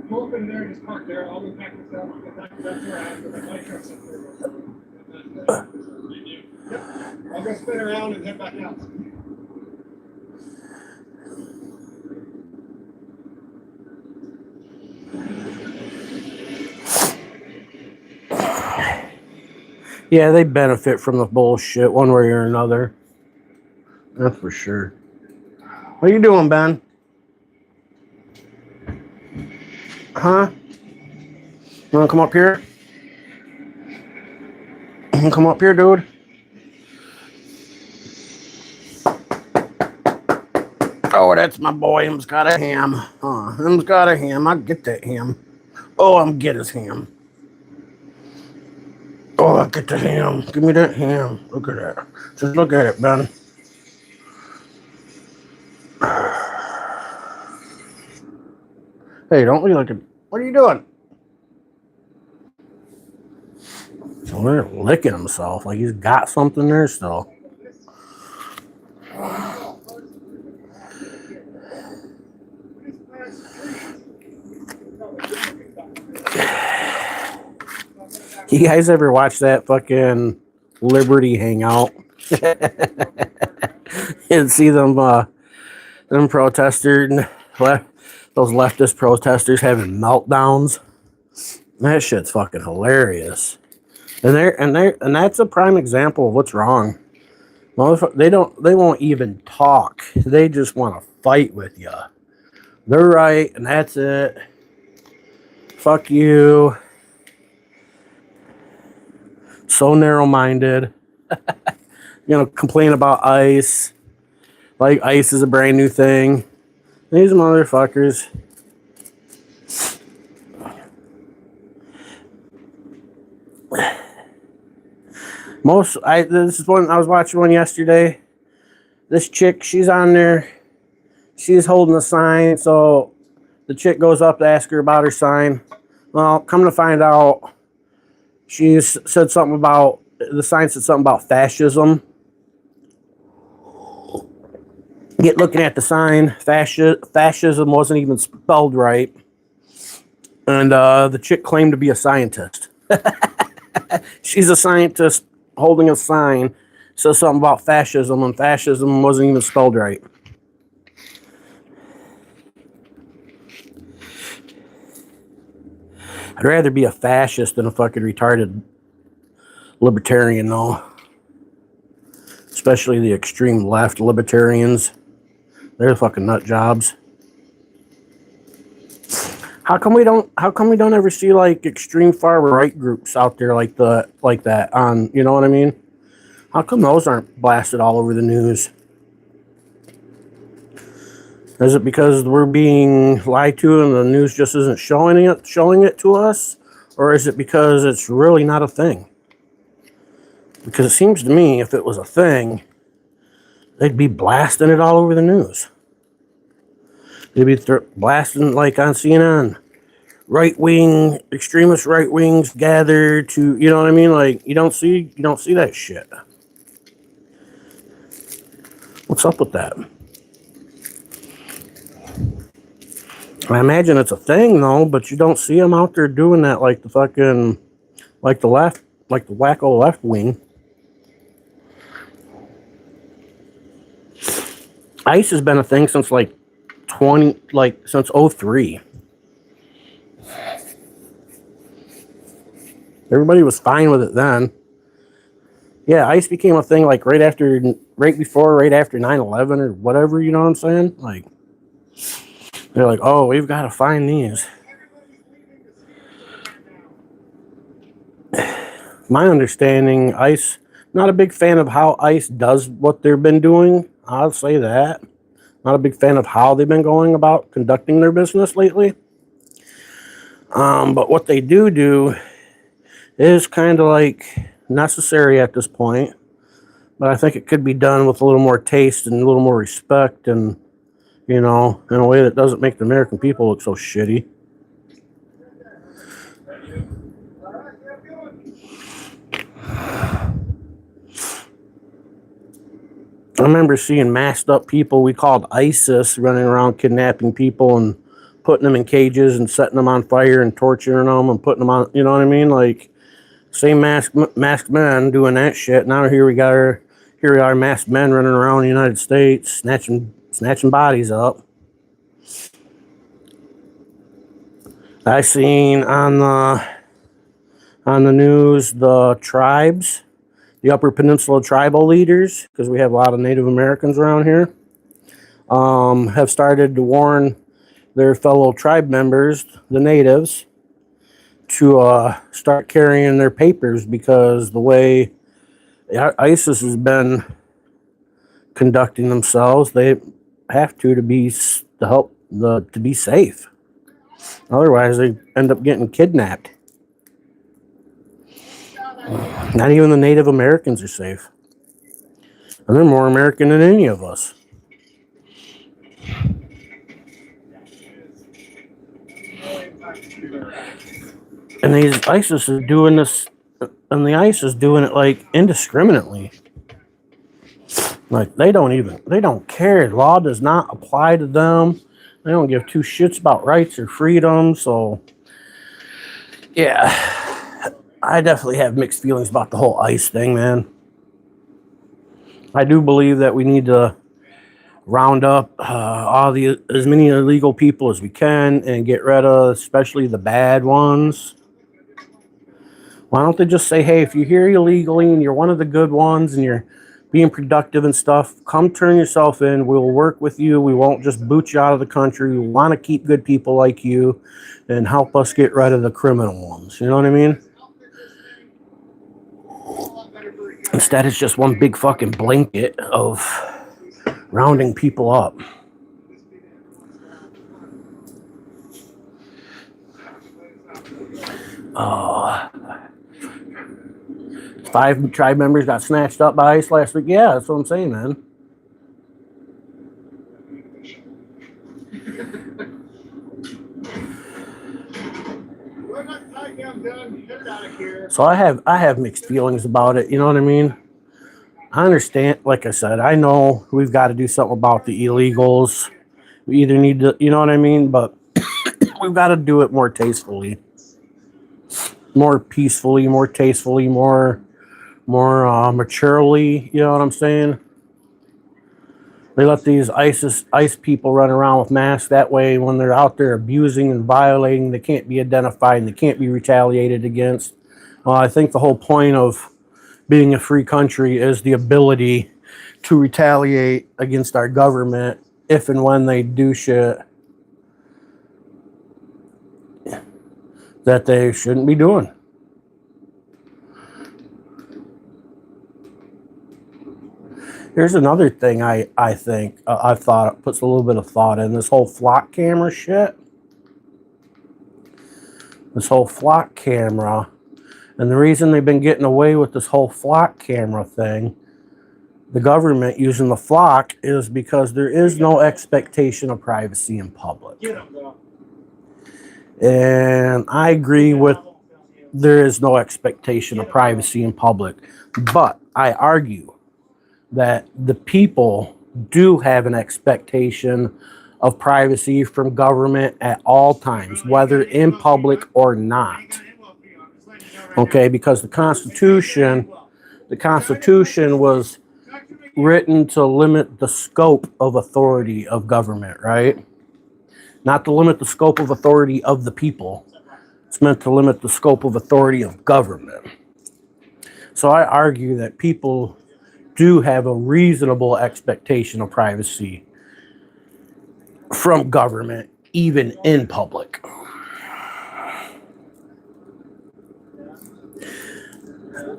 pull up in there, just park there. I'll go back this out. That's where I have to my truck's up there. Yep. I'll go spin around and head back out. Yeah, they benefit from the bullshit one way or another. That's for sure. What are you doing, Ben? Huh? You wanna come up here? You wanna come up here, dude? Oh, that's my boy. Him's got a ham. Him's got a ham. I'll get that ham. Oh, I'm get his ham. Oh, I'll get the ham. Give me that ham. Look at that. Just look at it, Ben. Hey, don't look like it. What are you doing? He's over there licking himself like he's got something there still. You guys ever watch that fucking Liberty Hangout? And see them them protesters, those leftist protesters having meltdowns. That shit's fucking hilarious. And that's a prime example of what's wrong. They won't even talk. They just want to fight with you. They're right, and that's it. Fuck you. So narrow-minded. Complain about ICE. Like ICE is a brand new thing. These motherfuckers. This is one I was watching one yesterday. This chick, she's on there. She's holding a sign, so the chick goes up to ask her about her sign. Well, come to find out, she said something about, the sign said something about fascism. Get looking at the sign, fascism wasn't even spelled right. And the chick claimed to be a scientist. She's a scientist holding a sign, says something about fascism, and fascism wasn't even spelled right. I'd rather be a fascist than a fucking retarded libertarian, though. Especially the extreme left libertarians. They're fucking nut jobs. How come we don't ever see like extreme far right groups out there like that on, you know what I mean? How come those aren't blasted all over the news? Is it because we're being lied to and the news just isn't showing it to us? Or is it because it's really not a thing? Because it seems to me if it was a thing, they'd be blasting it all over the news. They'd be blasting like on CNN. Extremist right wings gather to, you know what I mean? Like you don't see that shit. What's up with that? I imagine it's a thing though, but you don't see them out there doing that like the fucking, like the wacko left wing. ICE has been a thing since since 2003. Everybody was fine with it then. Yeah, ICE became a thing like right after 9/11 or whatever, you know what I'm saying? Like, they're like, oh, we've got to find these. My understanding, ICE, not a big fan of how ICE does what they've been doing. I'll say that. Not a big fan of how they've been going about conducting their business lately. But what they do is kind of like necessary at this point. But I think it could be done with a little more taste and a little more respect and, you know, in a way that doesn't make the American people look so shitty. I remember seeing masked up people we called ISIS running around kidnapping people and putting them in cages and setting them on fire and torturing them and putting them on, you know what I mean? Like, same masked men doing that shit. Now here we are masked men running around the United States snatching bodies up. I seen on the news the tribes, the Upper Peninsula tribal leaders, because we have a lot of Native Americans around here, have started to warn their fellow tribe members, the natives, to start carrying their papers, because the way ISIS has been conducting themselves, they have to be safe. Otherwise, they end up getting kidnapped. Not even the Native Americans are safe. And they're more American than any of us. And ISIS is doing this, and the ISIS is doing it like indiscriminately. Like they don't care. Law does not apply to them. They don't give two shits about rights or freedom. So, yeah, I definitely have mixed feelings about the whole ICE thing, man. I do believe that we need to round up as many illegal people as we can and get rid of especially the bad ones. Why don't they just say, hey, if you're here illegally and you're one of the good ones and you're being productive and stuff, come turn yourself in. We'll work with you. We won't just boot you out of the country. We want to keep good people like you and help us get rid of the criminal ones. You know what I mean? Instead, it's just one big fucking blanket of rounding people up. Five tribe members got snatched up by ICE last week. Yeah, that's what I'm saying, man. So I have mixed feelings about it. You know what I mean? I understand. Like I said, I know we've got to do something about the illegals. We either need to, you know what I mean? But we've got to do it more tastefully, more peacefully, more tastefully, more maturely. You know what I'm saying? They let these ICE people run around with masks. That way, when they're out there abusing and violating, they can't be identified and they can't be retaliated against. I think the whole point of being a free country is the ability to retaliate against our government if and when they do shit that they shouldn't be doing. Here's another thing I think I thought puts a little bit of thought in this whole flock camera shit. This whole flock camera, and the reason they've been getting away with this whole flock camera thing, the government using the flock, is because there is no expectation of privacy in public. And I agree with there is no expectation of privacy in public, but I argue that the people do have an expectation of privacy from government at all times, whether in public or not. Okay, because the Constitution was written to limit the scope of authority of government, right? Not to limit the scope of authority of the people. It's meant to limit the scope of authority of government. So I argue that people do have a reasonable expectation of privacy from government, even in public.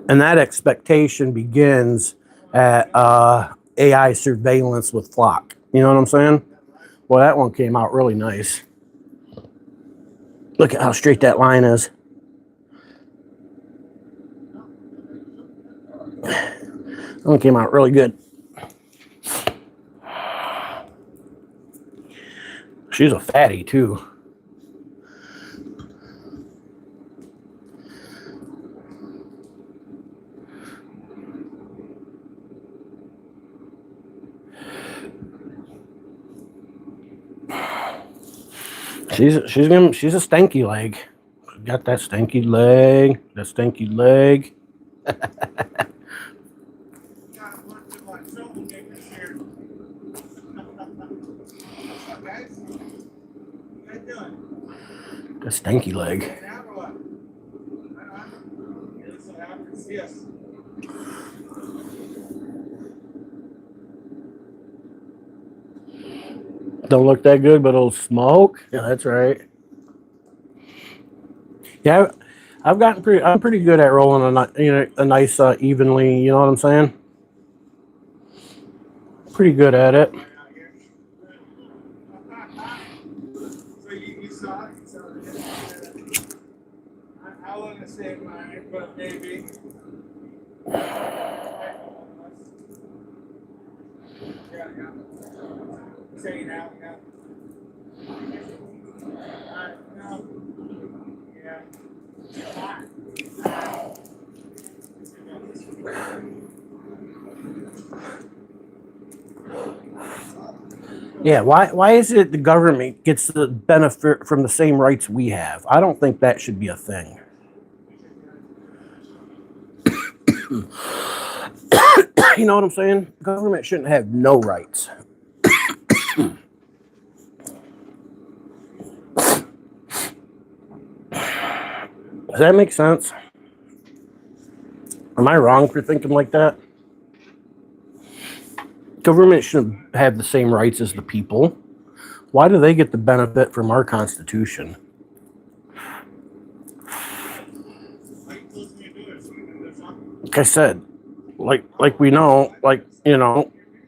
And that expectation begins at AI surveillance with Flock. You know what I'm saying? Well, that one came out really nice. Look at how straight that line is. That one came out really good. She's a fatty, too. She's a stanky leg. Got that stanky leg. That stanky leg. The stanky leg. Don't look that good, but it'll smoke. Yeah, that's right. Yeah, I'm pretty good at rolling a nice evenly. You know what I'm saying? Pretty good at it. So you saw it. I want to say mine, but maybe. Yeah. Say now, yeah. No. Yeah. Yeah, why is it the government gets the benefit from the same rights we have? I don't think that should be a thing. You know what I'm saying? Government shouldn't have no rights. Does that make sense? Am I wrong for thinking like that? Government shouldn't have the same rights as the people. Why do they get the benefit from our Constitution? Like I said, like we know,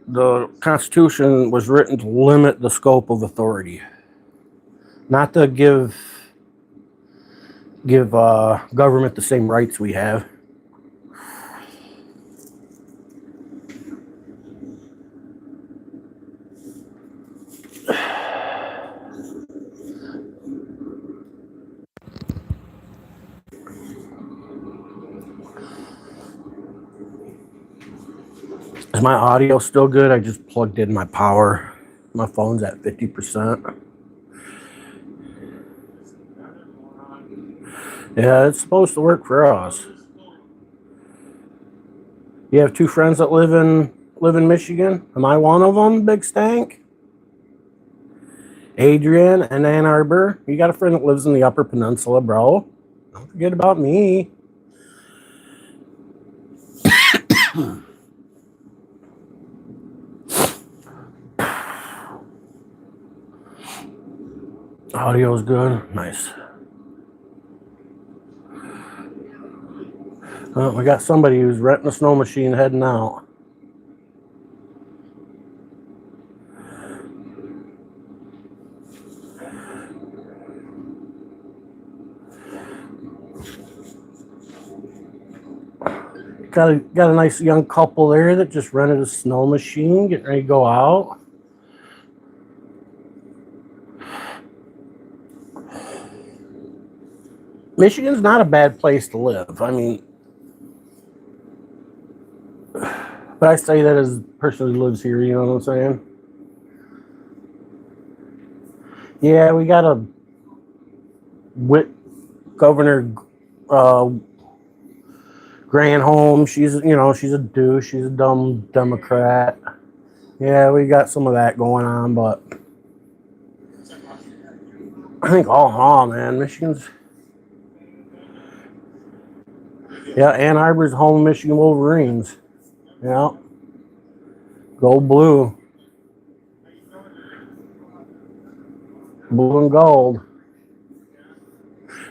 the Constitution was written to limit the scope of authority, not to give government the same rights we have. Is my audio still good? I just plugged in my power. My phone's at 50%. Yeah, it's supposed to work for us. You have two friends that live in Michigan. Am I one of them, Big Stank? Adrian and Ann Arbor. You got a friend that lives in the Upper Peninsula, bro. Don't forget about me. Audio's good. Nice. Well, we got somebody who's renting a snow machine heading out. Got a nice young couple there that just rented a snow machine, getting ready to go out. Michigan's not a bad place to live. I mean, but I say that as a person who lives here, you know what I'm saying? Yeah, we got a Governor Granholm. She's a douche. She's a dumb Democrat. Yeah, we got some of that going on, but I think all in all, man, Michigan's. Yeah, Ann Arbor's home Michigan Wolverines. Yeah. Go blue. Blue and gold.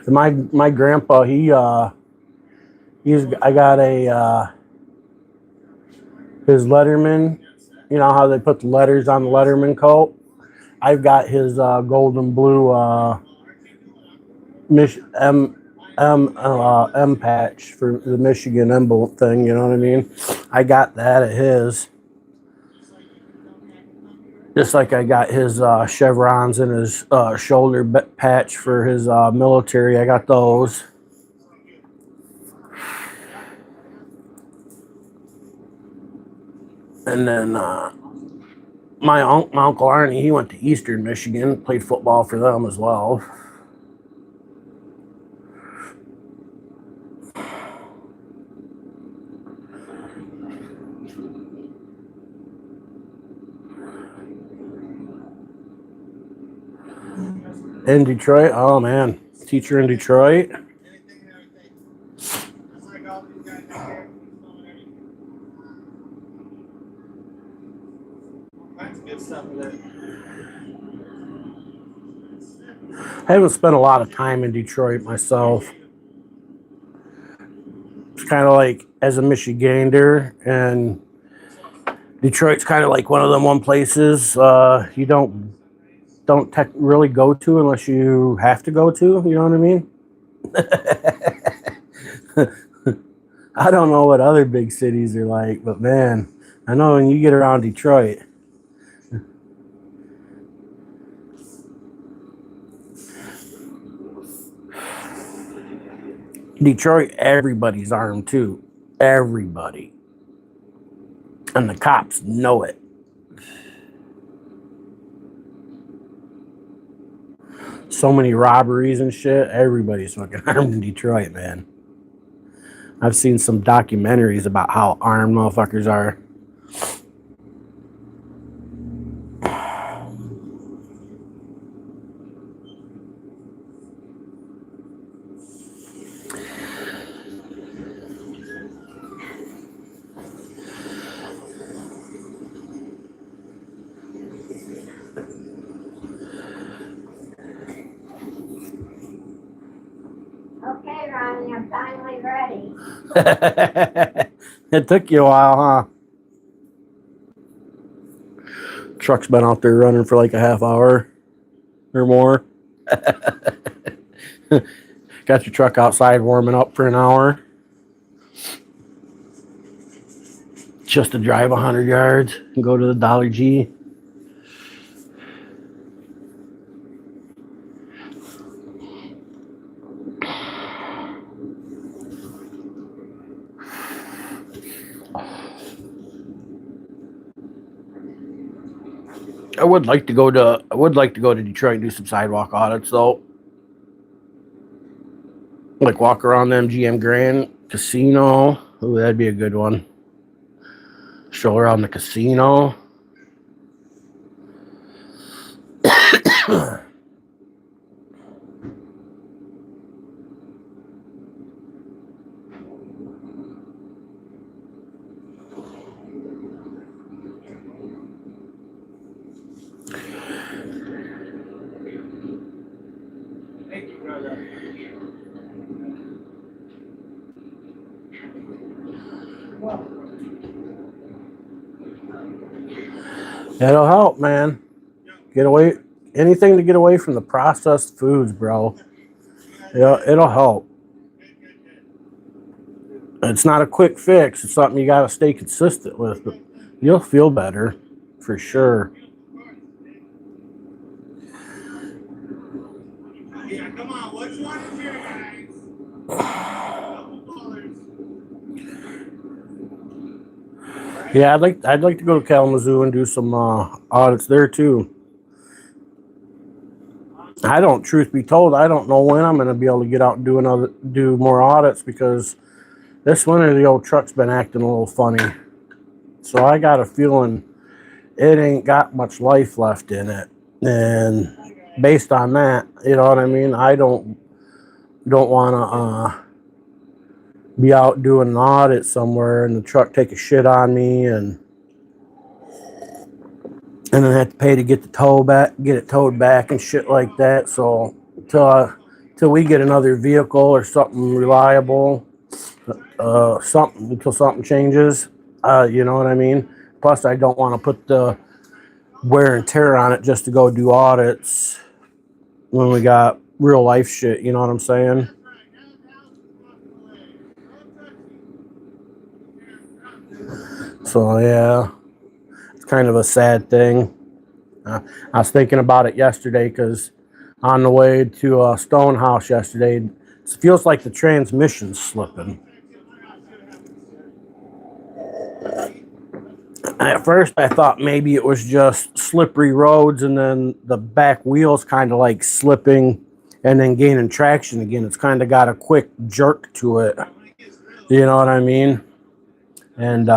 And my grandpa, I got his Letterman, you know how they put the letters on the Letterman coat? I've got his gold and blue M patch for the Michigan emblem thing, you know what I mean? I got that at his. Just like I got his chevrons and his shoulder patch for his military. I got those. And then my Uncle Arnie, he went to Eastern Michigan, played football for them as well. In Detroit, oh man, teacher in Detroit. I haven't spent a lot of time in Detroit myself. It's kind of like as a Michigander, and Detroit's kind of like one of them places you don't really go to unless you have to go to. You know what I mean? I don't know what other big cities are like, but man, I know when you get around Detroit. Detroit, everybody's armed too. Everybody. And the cops know it. So many robberies and shit. Everybody's fucking armed in Detroit, man. I've seen some documentaries about how armed motherfuckers are. ready. It took you a while, huh? Truck's been out there running for like a half hour or more. Got your truck outside warming up for an hour. Just to drive 100 yards and go to the Dollar G. I would like to go to Detroit and do some sidewalk audits though. Like walk around the MGM Grand Casino. Ooh, that'd be a good one. Stroll around the casino. Thank you, brother. It'll help, man. Get away, anything to get away from the processed foods, bro. Yeah, it'll help. It's not a quick fix. It's something you got to stay consistent with, but you'll feel better for sure. Yeah, come on. Which one is here, guys? Yeah, I'd like to go to Kalamazoo and do some audits there too. Truth be told, I don't know when I'm going to be able to get out and do more audits because this winter the old truck's been acting a little funny. So I got a feeling it ain't got much life left in it. And based on that, you know what I mean? I don't want to be out doing an audit somewhere and the truck take a shit on me and then have to pay to get it towed back and shit like that. So till we get another vehicle or something reliable, until something changes, you know what I mean? Plus I don't want to put the wear and tear on it just to go do audits when we got real life shit, you know what I'm saying? So yeah, it's kind of a sad thing. I was thinking about it yesterday because on the way to Stonehouse yesterday, it feels like the transmission's slipping. At first, I thought maybe it was just slippery roads and then the back wheel's kind of like slipping and then gaining traction again. It's kind of got a quick jerk to it. You know what I mean? And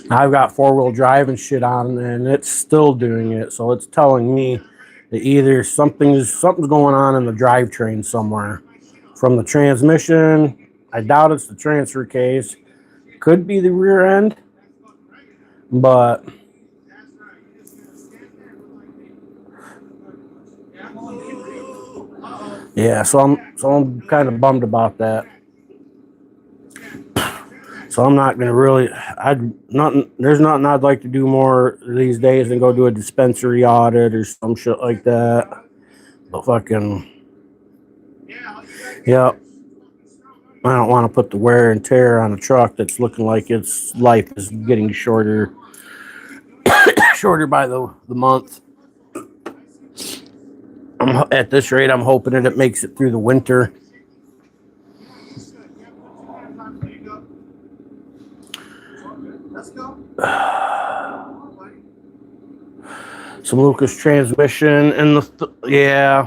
I've got four-wheel drive and shit on, and it's still doing it. So it's telling me that either something's going on in the drivetrain somewhere. From the transmission, I doubt it's the transfer case. Could be the rear end, but yeah. So I'm kind of bummed about that. So I'm not gonna really. There's nothing I'd like to do more these days than go do a dispensary audit or some shit like that. But fucking, yep. I don't want to put the wear and tear on a truck that's looking like its life is getting shorter, shorter by the month. At this rate, I'm hoping that it makes it through the winter. Some Lucas transmission and yeah.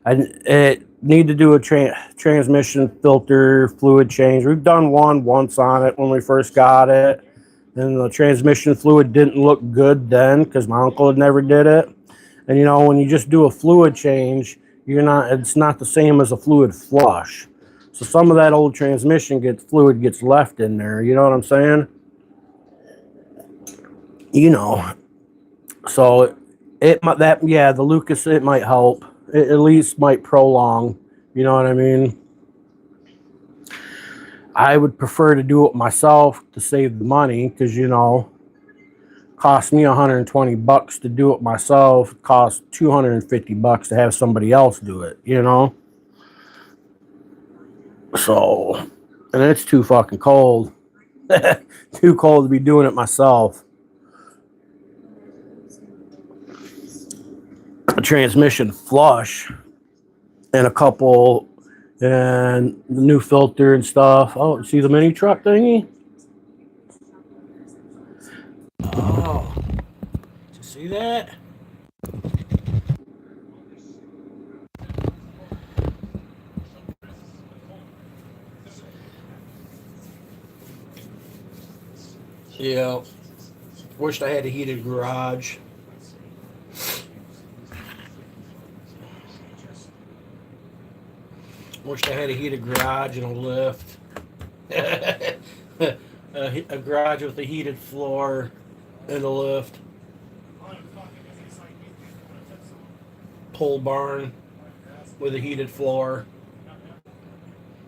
I need to do a transmission filter fluid change. We've done one once on it when we first got it, and the transmission fluid didn't look good then because my uncle had never did it. And you know, when you just do a fluid change, it's not the same as a fluid flush. So some of that old transmission fluid gets left in there. You know what I'm saying? You know. So the Lucas, it might help. It at least might prolong You know what I mean? I would prefer to do it myself to save the money because, you know, cost me $120 to do it myself. It costs $250 to have somebody else do it, you know? So, and it's too fucking cold. Too cold to be doing it myself. A transmission flush and a couple and the new filter and stuff. Oh, see the mini truck thingy? Oh, did you see that? Yeah. Wished I had a heated garage. Wished I had a heated garage and a lift. A garage with a heated floor and a lift. Pole barn with a heated floor.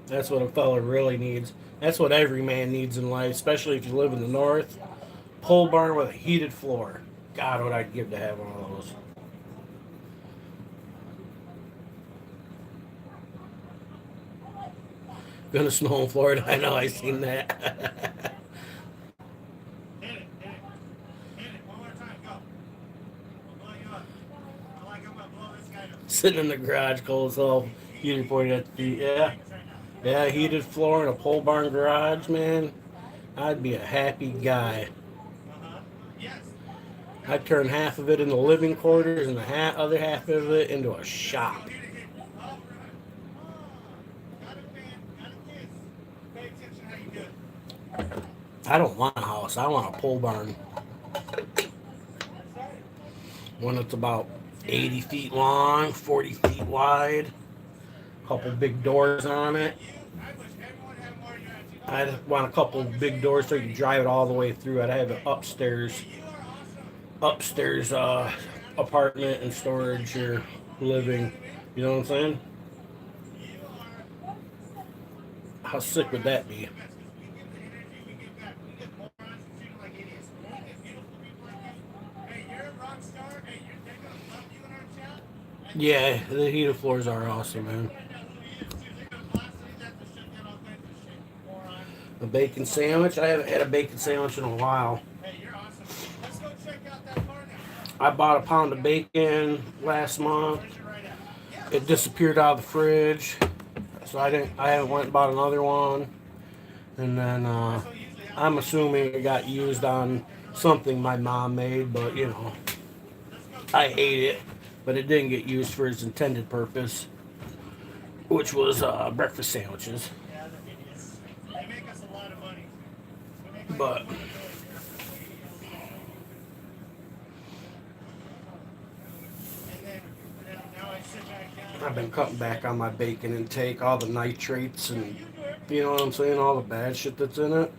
That's what a fella really needs. That's what every man needs in life, especially if you live in the north. Pole barn with a heated floor. God, what I'd give to have one of those. Gonna snow in Florida. I know, I seen that. Sitting in the garage, cold as hell. Heater pointed at the yeah, heated floor in a pole barn garage, man. I'd be a happy guy. I'd turn half of it into living quarters and the other half of it into a shop. I don't want a house. I want a pole barn. One that's about 80 feet long, 40 feet wide. A couple big doors on it. I'd want a couple big doors so you can drive it all the way through. I'd have an upstairs apartment and storage or living. You know what I'm saying? How sick would that be? Yeah, the heated floors are awesome, man. A bacon sandwich? I haven't had a bacon sandwich in a while. I bought a pound of bacon last month. It disappeared out of the fridge, so I haven't went and bought another one. And then I'm assuming it got used on something my mom made, but you know, I ate it, but it didn't get used for its intended purpose, which was breakfast sandwiches. But I've been cutting back on my bacon intake, all the nitrates and, you know what I'm saying, all the bad shit that's in it.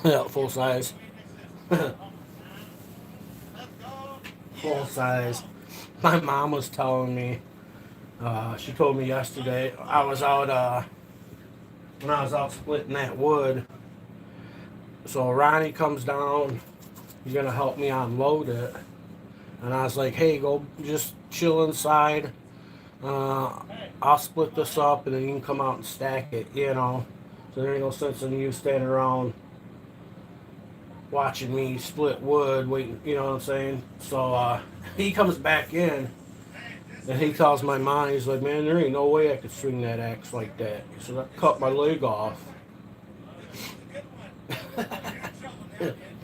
Yeah, full size. Full size. My mom was telling me, she told me yesterday, I was out, when I was out splitting that wood. So Ronnie comes down, he's gonna help me unload it. And I was like, hey, go just chill inside. I'll split this up and then you can come out and stack it, you know. So there ain't no sense in you standing around watching me split wood, waiting, you know what I'm saying? So he comes back in and he tells my mom, he's like, man, there ain't no way I could swing that axe like that. He said, I cut my leg off.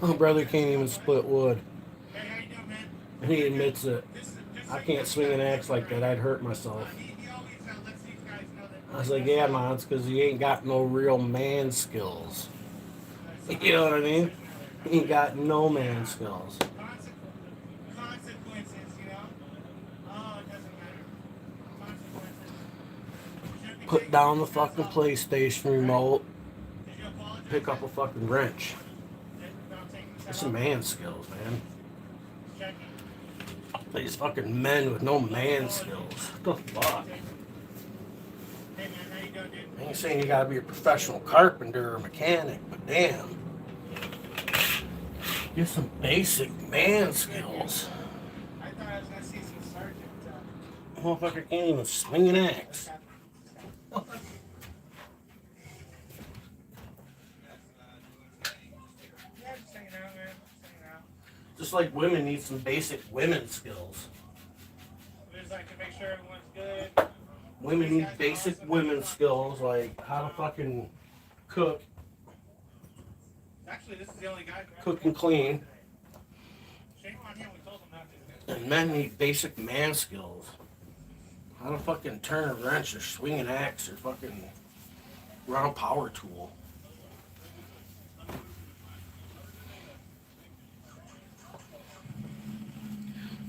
My brother can't even split wood. And he admits it. I can't swing an axe like that. I'd hurt myself. I was like, yeah, man, it's because he ain't got no real man skills. You know what I mean? He ain't got no man skills. put down the fucking PlayStation remote, pick up a fucking wrench. That's some man skills, man. These fucking men with no man skills. What the fuck? I ain't saying you gotta be a professional carpenter or mechanic, but damn. Get some basic man skills. I thought I was gonna see some sergeant. Motherfucker can't even swing an axe. Yeah, just hanging out, man. Just hanging out. Just like women need some basic women skills. We just like to make sure everyone's good. Women need basic women skills like how to fucking cook, Actually, this is the only guy. cook and clean. Shame on him. We told him not to. And men need basic man skills. How to fucking turn a wrench or swing an axe or fucking run a power tool.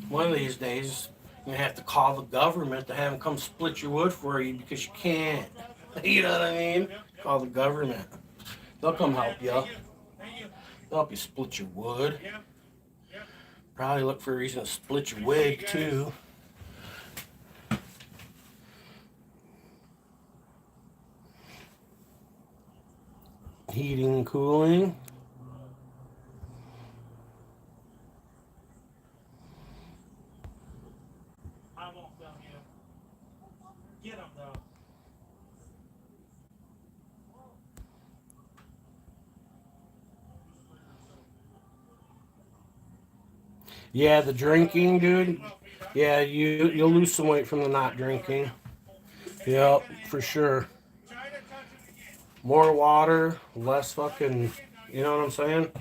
One of these days, you're gonna have to call the government to have them come split your wood for you because you can't. You know what I mean? Call the government. They'll come help you. Thank you. They'll help you split your wood. Yep. Probably look for a reason to split your wig too. Heating and cooling. I won't film you. Get him though. Yeah, the drinking, dude. Yeah, you'll lose some weight from the not drinking. Yep, for sure. Try to touch him again. More water, less fucking, you know what I'm saying?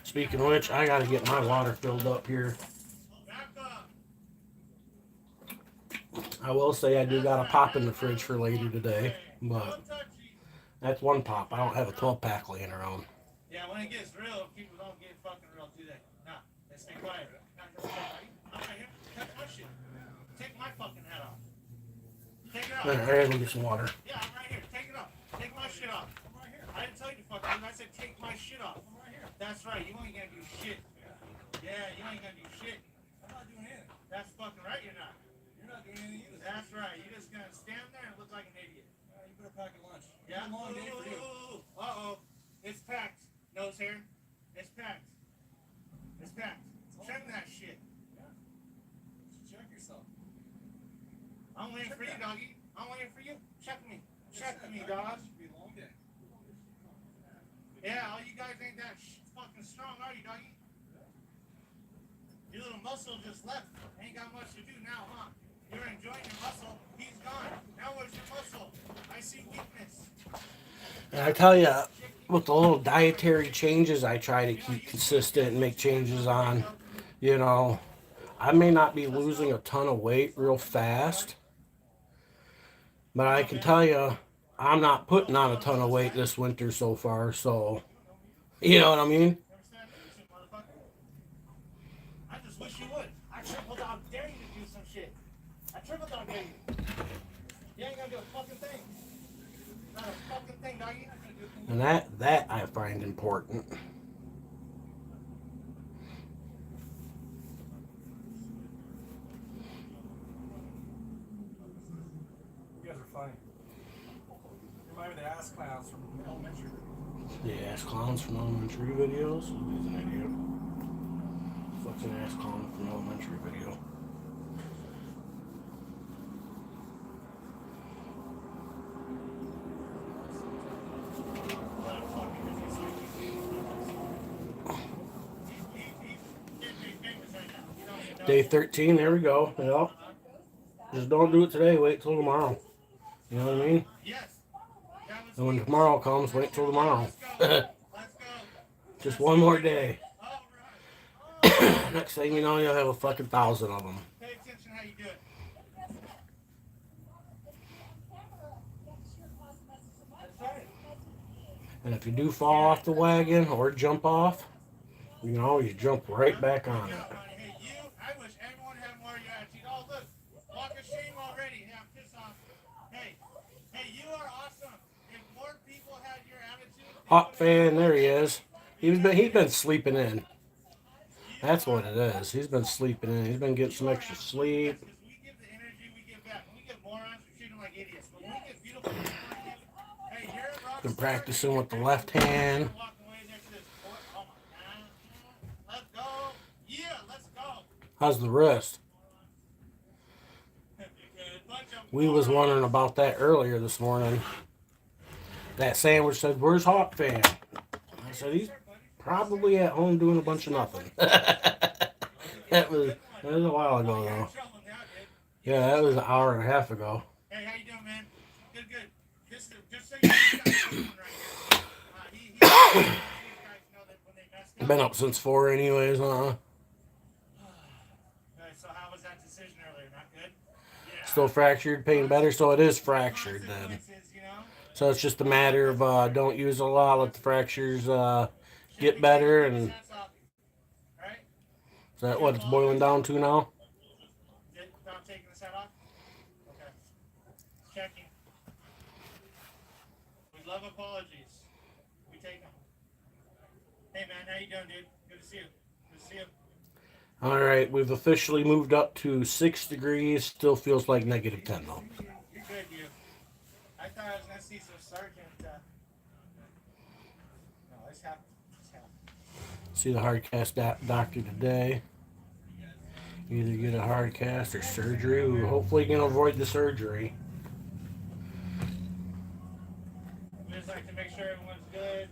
Speaking of which, I gotta get my water filled up here. Back up. I will say I do got a pop in the fridge for later today, but Don't touch you. that's one pop. I don't have a 12-pack laying around. Yeah, when it gets real, people don't get fucking real, do they? Nah, they stay quiet. I'm right here. Touch my shit. Take my fucking hat off. Take it off. All right, let me get some water. Yeah, I'm right here. Take it off. Take my shit off. I'm right here. I didn't tell you to fuck with me. I said take my shit off. I'm right here. That's right. You ain't gonna do shit. Yeah, you ain't gonna do shit. I'm not doing anything. That's fucking right. You're not. You're not doing anything either. That's right. You're just gonna stand there and look like an idiot. You better pack your lunch. Yeah. It's a long day for you. Uh-oh. It's packed. Nose hair. It's packed. It's packed. Check that shit. Yeah. Check yourself. I'm waiting for you, doggy. I'm waiting for you. Check me. Check me, dog. Be a long day. Yeah, all you guys ain't that fucking strong, are you, doggy? Your little muscle just left. Ain't got much to do now, huh? You're enjoying your muscle. He's gone. Now where's your muscle? I see weakness. And I tell you, with the little dietary changes I try to keep consistent and make changes on, you know, I may not be losing a ton of weight real fast, but I can tell you, I'm not putting on a ton of weight this winter so far, so, you know what I mean? I just wish you would. I triple dog dare you to do some shit. I triple dog dare you. You ain't gonna do a fucking thing. Not a fucking thing, doggy. And that I find important. You guys are funny. Remind me of the ass clowns from elementary. The ass clowns from elementary videos? He's an idiot. Fuck's an ass clown from elementary video? Day 13, there we go. Yep. Just don't do it today, wait till tomorrow. You know what I mean? Yes. And when tomorrow comes, wait till tomorrow. Let's go. Just one more day. All right. Next thing you know, you'll have a fucking 1,000 of them. Pay attention how you do it. That's right. And if you do fall off the wagon or jump off, you can always jump right back on it. Hey, you, I wish everyone had more of your attitude. Oh, look, walk of shame already. Yeah, piss off. Hey, Hey, you are awesome. If more people had your attitude, Hot fan, there he is. He's been sleeping in. That's what it is. He's been sleeping in. He's been getting some extra sleep. because we give the energy, we give back. When we get morons, we treat them like idiots. But when we get beautiful people like you, hey, you're a rock Been star. practicing with the left hand. Walking away next to this court. Oh my God. Let's go. Yeah, let's go. How's the wrist? We was wondering about that earlier this morning. That sandwich said, "Where's Hawk Fan?" I said, "He's probably at home doing a bunch of nothing." that was a while ago though. Yeah, that was an hour and a half ago. Hey, how you doing, man? Good, good. Just so you know, he guys know that when they messed up. Been up since 4 anyways, So how was that decision earlier? Not good? Yeah. Still fractured, pain better, so it is fractured then. So it's just a matter of don't use a lot, let the fractures get better, and is that what it's boiling down to now? Without taking the set off? Okay. Checking. We love apologies. We take them. Hey man, how you doing, dude? Good to see you. Good to see you. All right, we've officially moved up to 6 degrees. Still feels like -10 though. You're good, you. I thought I was gonna see some sergeant. No, it's happening. See the hard cast doctor today. Either get a hard cast or surgery. We're hopefully going to avoid the surgery. We just like to make sure everyone's good.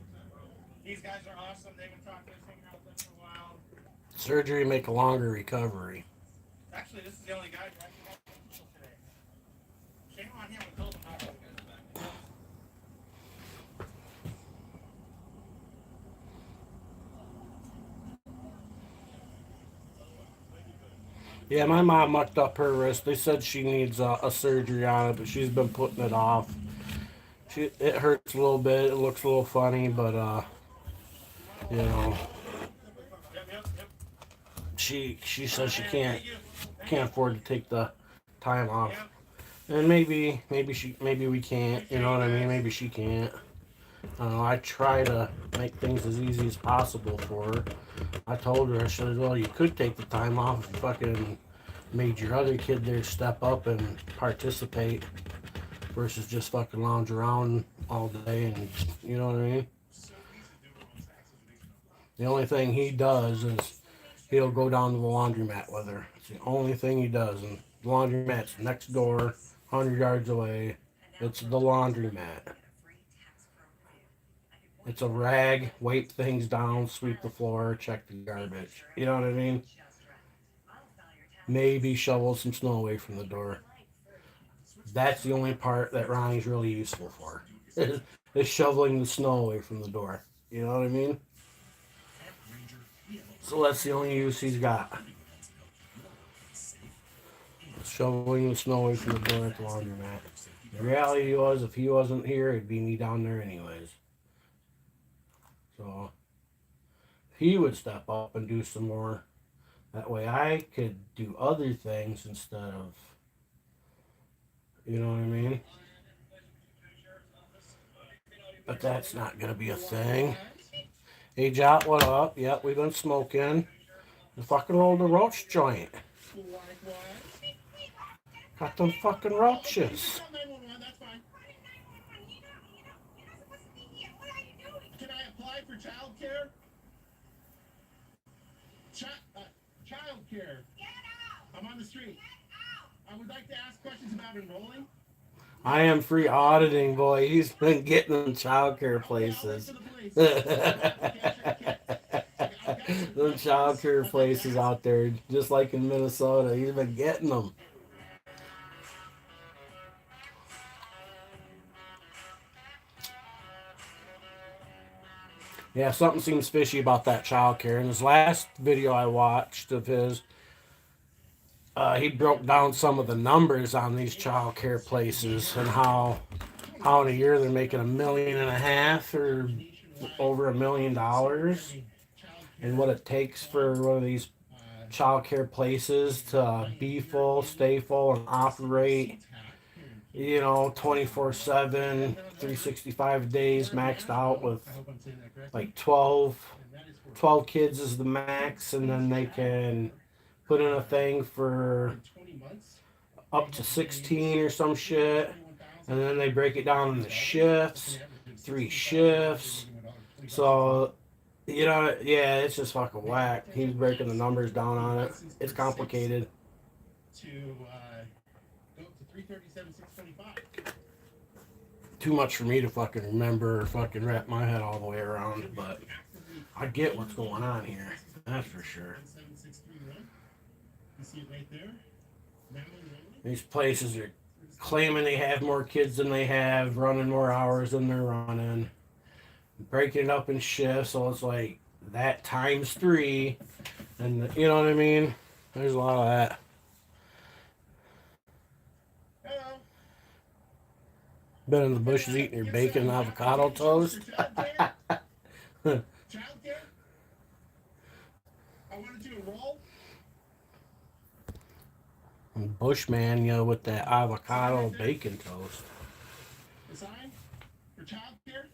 These guys are awesome. They've been talking this thing out there for a while. Surgery make a longer recovery. Actually, this is the only guy who actually got people today. Shame on him. We told him not to. Yeah, my mom mucked up her wrist. They said she needs a surgery on it, but she's been putting it off. It hurts a little bit. It looks a little funny, but you know, she says she can't afford to take the time off. And maybe we can't. You know what I mean? Maybe she can't. I try to make things as easy as possible for her. I told her, I said, well, you could take the time off and fucking made your other kid there step up and participate versus just fucking lounge around all day, and you know what I mean? The only thing he does is he'll go down to the laundromat with her. It's the only thing he does, and the laundromat's next door, 100 yards away. It's the laundromat. It's a rag, wipe things down, sweep the floor, check the garbage. You know what I mean? Maybe shovel some snow away from the door. That's the only part that Ronnie's really useful for. Is shoveling the snow away from the door. You know what I mean? So that's the only use he's got. Shoveling the snow away from the door at the laundromat. The reality was, if he wasn't here, it'd be me down there anyways. So he would step up and do some more. That way I could do other things instead of, you know what I mean? But that's not going to be a thing. Hey, Jot, what up? Yep, we've been smoking. The fucking rolled the roach joint. Got them fucking roaches. For child care? Child care. I'm on the street. I would like to ask questions about enrolling. I am free auditing, boy. He's been getting them child care places. Them child care places out there, just like in Minnesota. He's been getting them. Yeah, something seems fishy about that childcare. In his last video I watched of his, he broke down some of the numbers on these childcare places and how in a year they're making $1.5 million or over $1 million, and what it takes for one of these childcare places to be full, stay full, and operate you know, 24/7, 365 days, maxed out with like 12 kids is the max, and then they can put in a thing for up to 16 or some shit, and then they break it down into shifts, 3 shifts. So, you know, yeah, it's just fucking whack. He's breaking the numbers down on it. It's complicated. To go up to 337, 625. Too much for me to fucking remember or fucking wrap my head all the way around, but I get what's going on here. That's for sure. 1763 You see it right there. These places are claiming they have more kids than they have, running more hours than they're running, breaking it up in shifts, so it's like that times 3, and you know what I mean? There's a lot of that. Hello. Been in the bushes eating your bacon and avocado toast. Childcare? I wanted to enroll. Bushman, you know, with that avocado bacon toast. Design for childcare.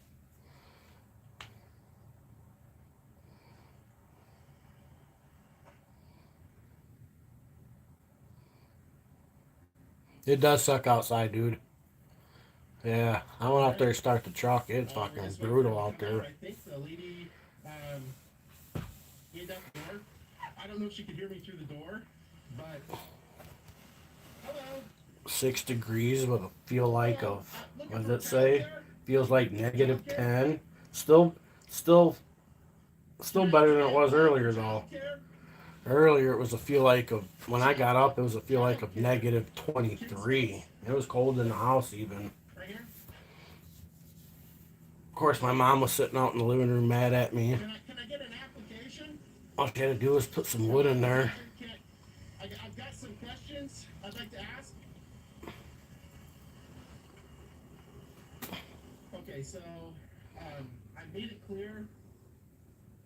It does suck outside, dude. Yeah, I went out there to start the truck. It's fucking brutal out there. I think the lady gave out the door. I don't know if she could hear me through the door, but hello. 6 degrees with a feel like of, what does it say? Feels like -10. Still better than it was earlier though. Earlier it was a feel like of, when I got up, it was a feel like of -23. It was cold in the house even. Right here. Of course, my mom was sitting out in the living room mad at me. Can I get an application? All I had to do was put some wood in there. I've got some questions I'd like to ask. Okay, so I made it clear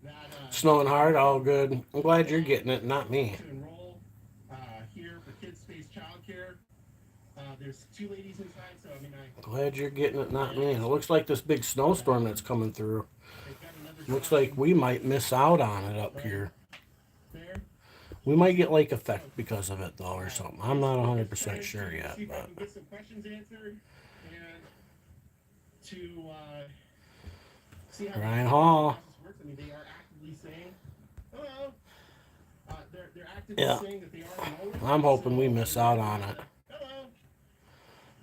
that Snowing hard, all good. I'm glad you're getting it, not me. to enroll here for Kids Space Childcare. There's 2 ladies inside, so I mean Glad you're getting it, not me. And it looks like this big snowstorm that's coming through. they've got another Looks like we might miss out on it up here. there. We might get lake effect because of it though, or something. I'm not 100% sure yet, See if I but can get some questions answered and to see how Ryan the Hall. process works. I mean, they are actively saying hello. They're actively Yeah. saying that they are enrolling. I'm hoping we miss out on it. Hello.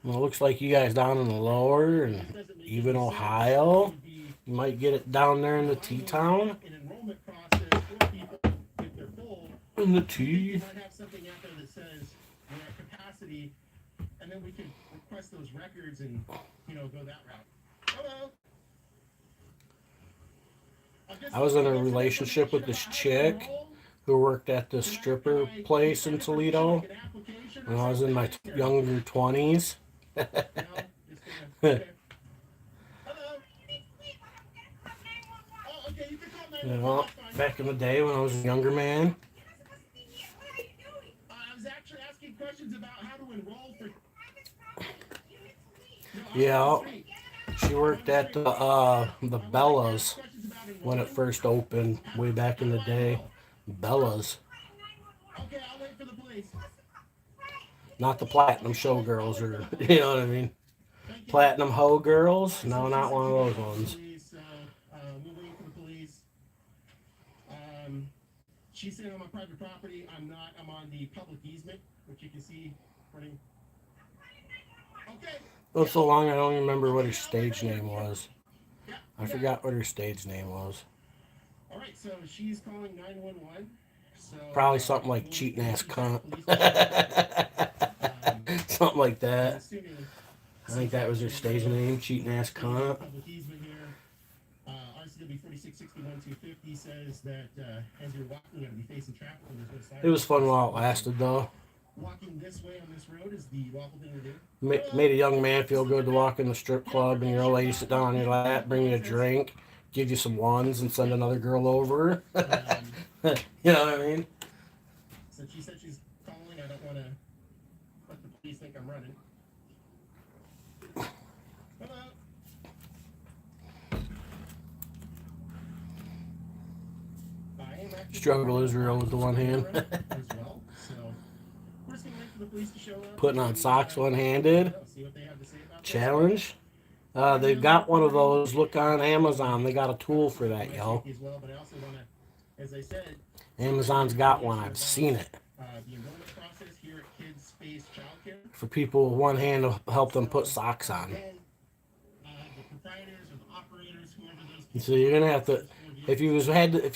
Well, it looks like you guys down in the lower and even Ohio, you might get it down there in the T-town. An enrollment process for people if they're full. In the You T. might have something out there that says we're at capacity, and then we can request those records and go that route. Hello. I was in a relationship with this chick who worked at this stripper place in Toledo when I was in my younger 20s. You know, back in the day when I was a younger man. I was actually asking questions about how to enroll for. Yeah, she worked at the Bellas when it first opened way back in the day. Bellas, Okay, I'll wait for the police. not the Platinum Showgirls, or you know what I mean. Platinum Hoe Girls? No, not one of those ones. We'll wait for the police. She's saying I'm on private property. I'm not. I'm on the public easement, which you can see running. Okay. It was so long I don't even remember what her stage name was. I forgot what her stage name was. All right, so she's calling 911. So Probably something like cheating ass cunt. Something like that. I think that was her stage name, cheating ass cunt. Public easement here. RCW 4661-250 says that as you're walking, you're going to be facing traffic. And there's no sign. It was fun while it lasted, though. Walking this way on this road is the lawful thing to do. Made a young man feel good to walk in the strip club and your old lady sit down on your lap, bring you a drink, give you some ones, and send another girl over. You know what I mean? So she said she's calling. I don't want to let the police think I'm running. Struggle is real with the one hand. as well. So we're just gonna wait for the police to show up. Putting on socks one-handed. See what they have to say about that. Challenge. They've got one of those. Look on Amazon. They got a tool for that, yo. As well, but I also want to, as I said, Amazon's got one. I've seen it. the enrollment process here at Kids Space Childcare. For people with one hand to help them put socks on. The proprietors or the operators, whoever those So you're gonna have to, if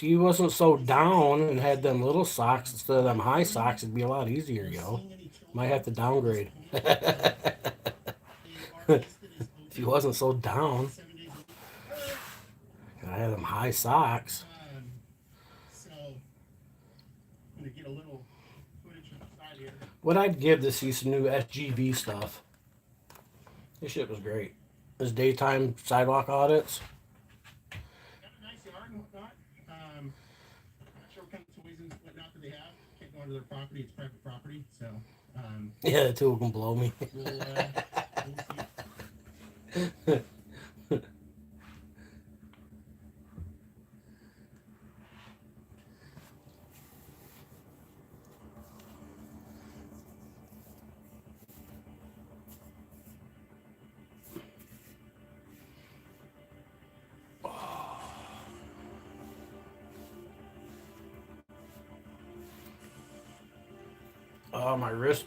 you wasn't so down and had them little socks instead of them high socks, it'd be a lot easier, yo. Might have to downgrade. If you wasn't so down, gotta have them high socks. So I'm gonna get a little footage from the side here. What I'd give to see some new SGV stuff. This shit was great. This daytime sidewalk audits. Got a nice yard and whatnot. Not sure what kind of toys and whatnot that they have. Can't go onto their property. It's private property. So Yeah, the two can blow me. we'll see. Oh, my wrists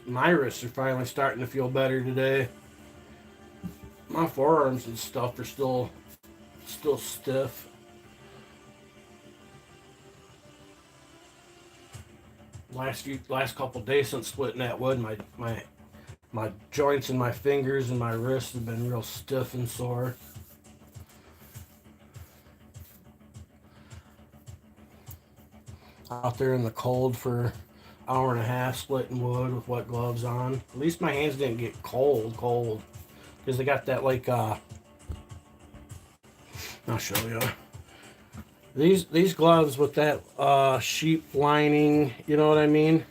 are finally starting to feel better today. My forearms and stuff are still stiff. Last couple days since splitting that wood, my joints and my fingers and my wrists have been real stiff and sore. Out there in the cold for hour and a half splitting wood with wet gloves on. At least my hands didn't get cold because they got that like I'll show you these gloves with that sheep lining, you know what I mean,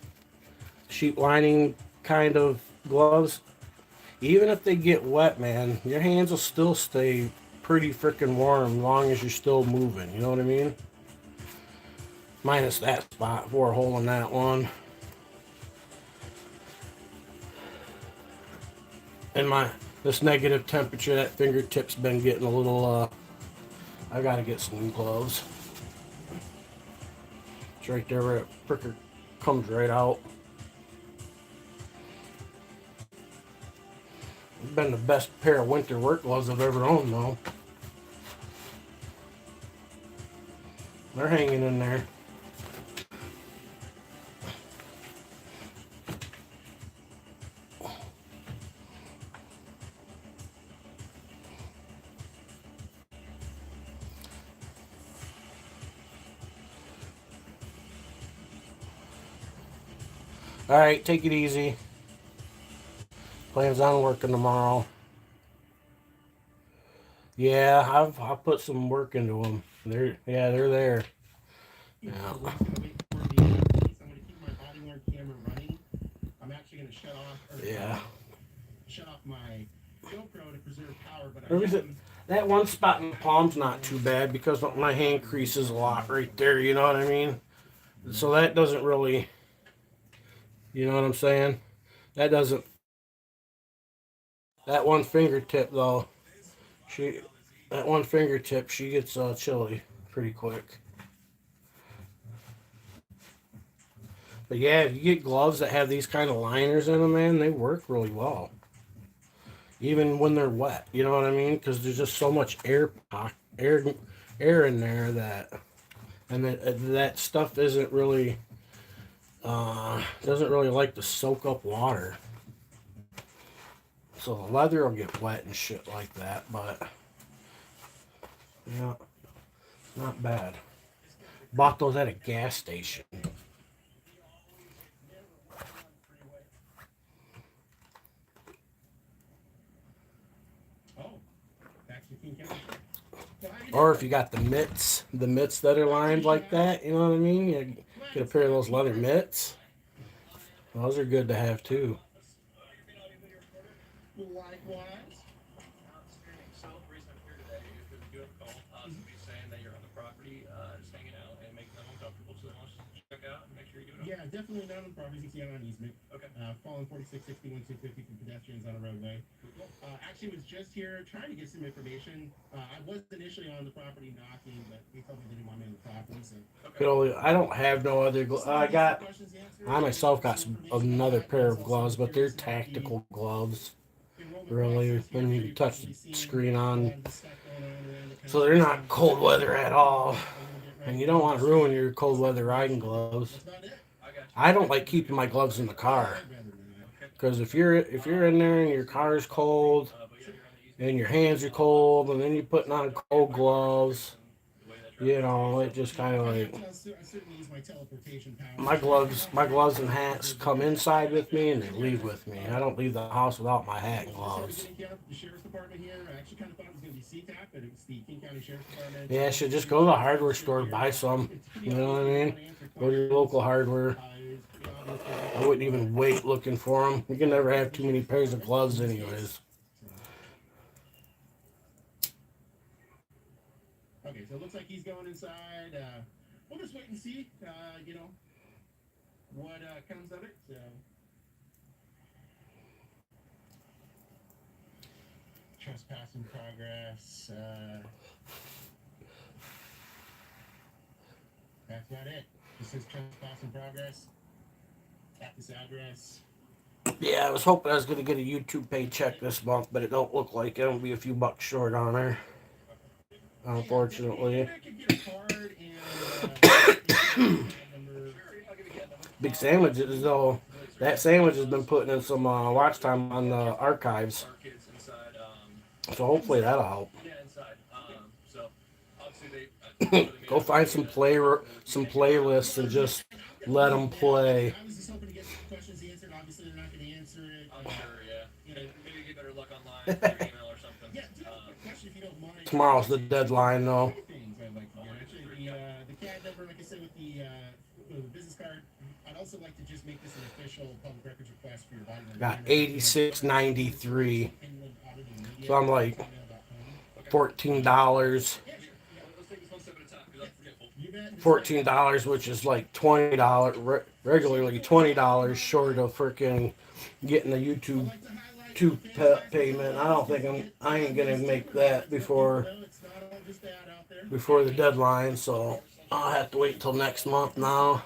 sheep lining kind of gloves. Even if they get wet, man, your hands will still stay pretty freaking warm as long as you're still moving, you know what I mean, minus that spot for a hole in that one. And this negative temperature, that fingertip's been getting a little, I gotta get some new gloves. It's right there where it frickin' comes right out. It's been the best pair of winter work gloves I've ever owned, though. They're hanging in there. All right, take it easy. Plans on working tomorrow. Yeah, I've put some work into them. They're there. Yeah. I'm gonna keep my body worn camera running. I'm actually gonna shut off my GoPro to preserve power, but that one spot in the palm's not too bad because my hand creases a lot right there, you know what I mean? So that doesn't really, you know what I'm saying? That one fingertip though, she gets chilly pretty quick. But yeah, if you get gloves that have these kind of liners in them, man, they work really well. Even when they're wet, you know what I mean? Because there's just so much air in there that stuff isn't really doesn't really like to soak up water. So the leather will get wet and shit like that, but yeah, not bad. Bought those at a gas station. Or if you got the mitts that are lined like that, you know what I mean? You get a pair of those leather mitts. Those are good to have too. Likewise. So the reason I'm here today is because you have called possibly saying that you're on the property, just hanging out and making them uncomfortable. So I want to definitely not on the property. You can see it on easement. Okay. Fallen 4661 250 for pedestrians on a roadway. Actually was just here trying to get some information. I was initially on the property knocking, but they told me they didn't want me on the property, so. I don't have no other. I myself got another pair of gloves, but they're tactical gloves. Really, when you touch the screen on, so they're not cold weather at all. And you don't want to ruin your cold weather riding gloves. I don't like keeping my gloves in the car because if you're in there and your car is cold and your hands are cold and then you're putting on cold gloves, you know, it just kind of like my gloves and hats come inside with me and they leave with me. I don't leave the house without my hat and gloves. Yeah, I should just go to the hardware store and buy some. You know what I mean? Go to your local hardware. I wouldn't even wait looking for them. You can never have too many pairs of gloves anyways. Okay, so it looks like he's going inside. We'll just wait and see, you know, what comes of it. So. Trespass in progress. That's about it. This says trespass in progress. At this address. Yeah, I was hoping I was going to get a YouTube paycheck this month, but it don't look like it. It'll be a few bucks short on there. Unfortunately. Big Sandwiches, though. That sandwich has been putting in some watch time on the archives. So hopefully that'll help. Go find some playlists and just let them play. I was just hoping to get questions answered. Obviously, they're not going to answer it. I'm sure, yeah. Maybe get better luck online through email or something. Yeah, do a question if you don't mind. Tomorrow's the deadline, though. Things I'd like to get. Actually, the CAD number, like I said, with the business card, I'd also like to just make this an official public records request for your body. Got 86.93. So I'm like $14. $14, which is like $20, regularly $20 short of freaking getting the YouTube payment. I don't think I ain't gonna make that before the deadline, so I'll have to wait till next month now.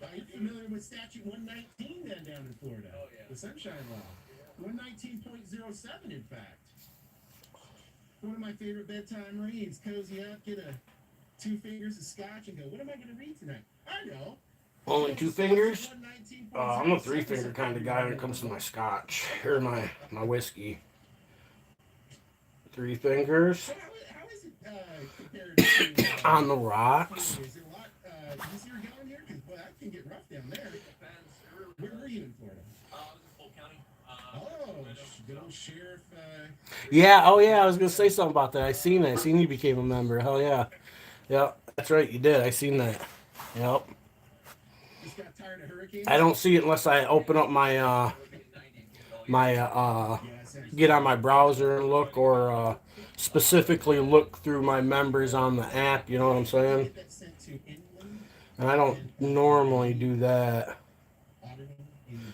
Are you familiar with Statute 119 then down in Florida? Oh, yeah. The Sunshine Law. 119.07, in fact. One of my favorite bedtime reads. Cozy up, get 2 fingers of scotch, and go, what am I going to read tonight? I know. Only 2 fingers? I'm a 3-finger kind of guy when it comes to my scotch or my whiskey. 3 fingers. How is it compared to... On the rocks. Is it a lot easier down here? Because, boy, that can get rough down there. Where were you in Florida? I was in Polk County. Oh, good old sheriff. Yeah, oh yeah, I was gonna say something about that. I seen you became a member. Hell yeah. Yep, that's right, you did. I seen that. Yep. Just got tired of hurricanes? I don't see it unless I open up my get on my browser and look, or specifically look through my members on the app, you know what I'm saying? And I don't normally do that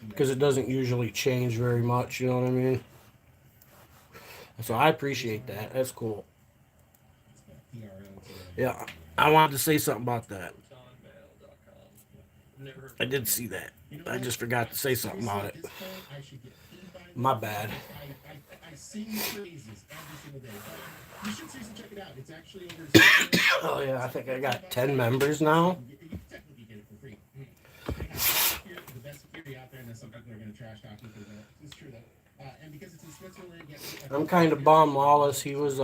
because it doesn't usually change very much, you know what I mean? So I appreciate that. That's cool. Yeah, I wanted to say something about that. I did see that. I just forgot to say something about it. My bad. I sing the praises every single day. You should seriously check it out. It's actually over. Oh yeah, I think I got 10 members now. You can technically get it for free. The best security out there, and then some people are going to trash talk you for that. It's true though. And because it's in Switzerland, I'm kind of bummed. Wallace, he was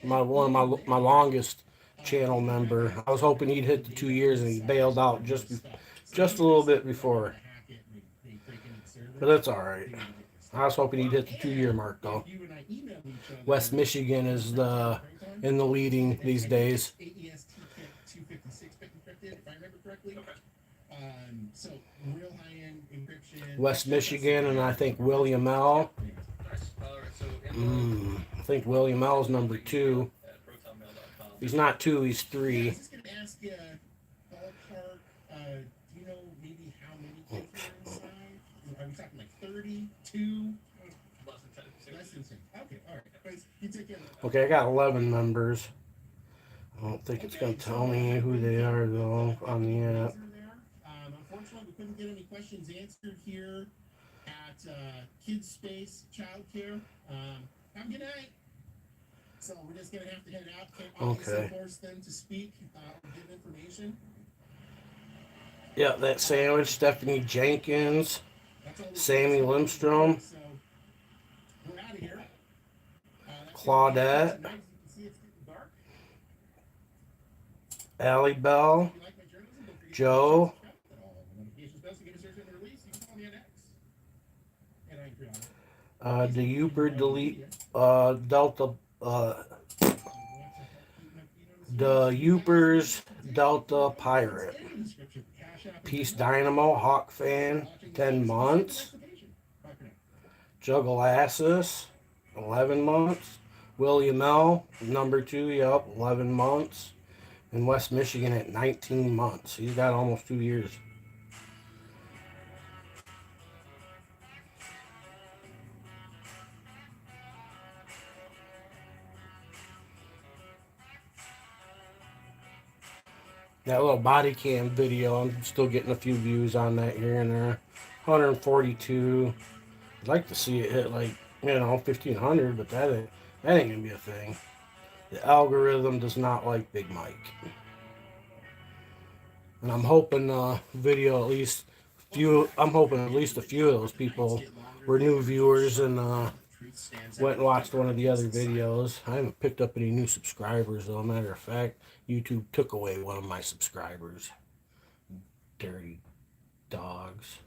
my longest channel member. I was hoping he'd hit the 2 years, and he bailed out just a little bit before. But that's all right. I was hoping he'd hit the 2-year mark though. West Michigan is in the leading these days. West Michigan, and I think William L. I think William L is number 2. He's not 2, he's 3. ballpark, do you know maybe how many kids were inside? Are we talking like 30, 2? Less than 10. Less than 10. Okay, all right. But you take care of that. Okay, I got 11 members. I don't think it's going to tell me who they are, though, on the app. Unfortunately, we couldn't get any questions answered here at Kids Space Childcare. Have a good night. So we're just going to have to head out. Can't obviously force them to speak or give information. Yeah, that sandwich, Stephanie Jenkins, Sammy Lindstrom, So we're out of here. Claudette, Allie Bell, Joe, the Uber Delete, Delta, the Upers Delta Pirate, Peace Dynamo, Hawk Fan, 10 months, Juggleassus, 11 months, William L, number 2, 11 months, in West Michigan at 19 months. He's got almost 2 years. That little body cam video, I'm still getting a few views on that here and there. 142. I'd like to see it hit like, 1,500, but that ain't gonna be a thing. The algorithm does not like Big Mike. And I'm hoping video at least I'm hoping at least a few of those people were new viewers and went and watched one of the other videos. I haven't picked up any new subscribers though. Matter of fact, YouTube took away one of my subscribers. Dirty dogs.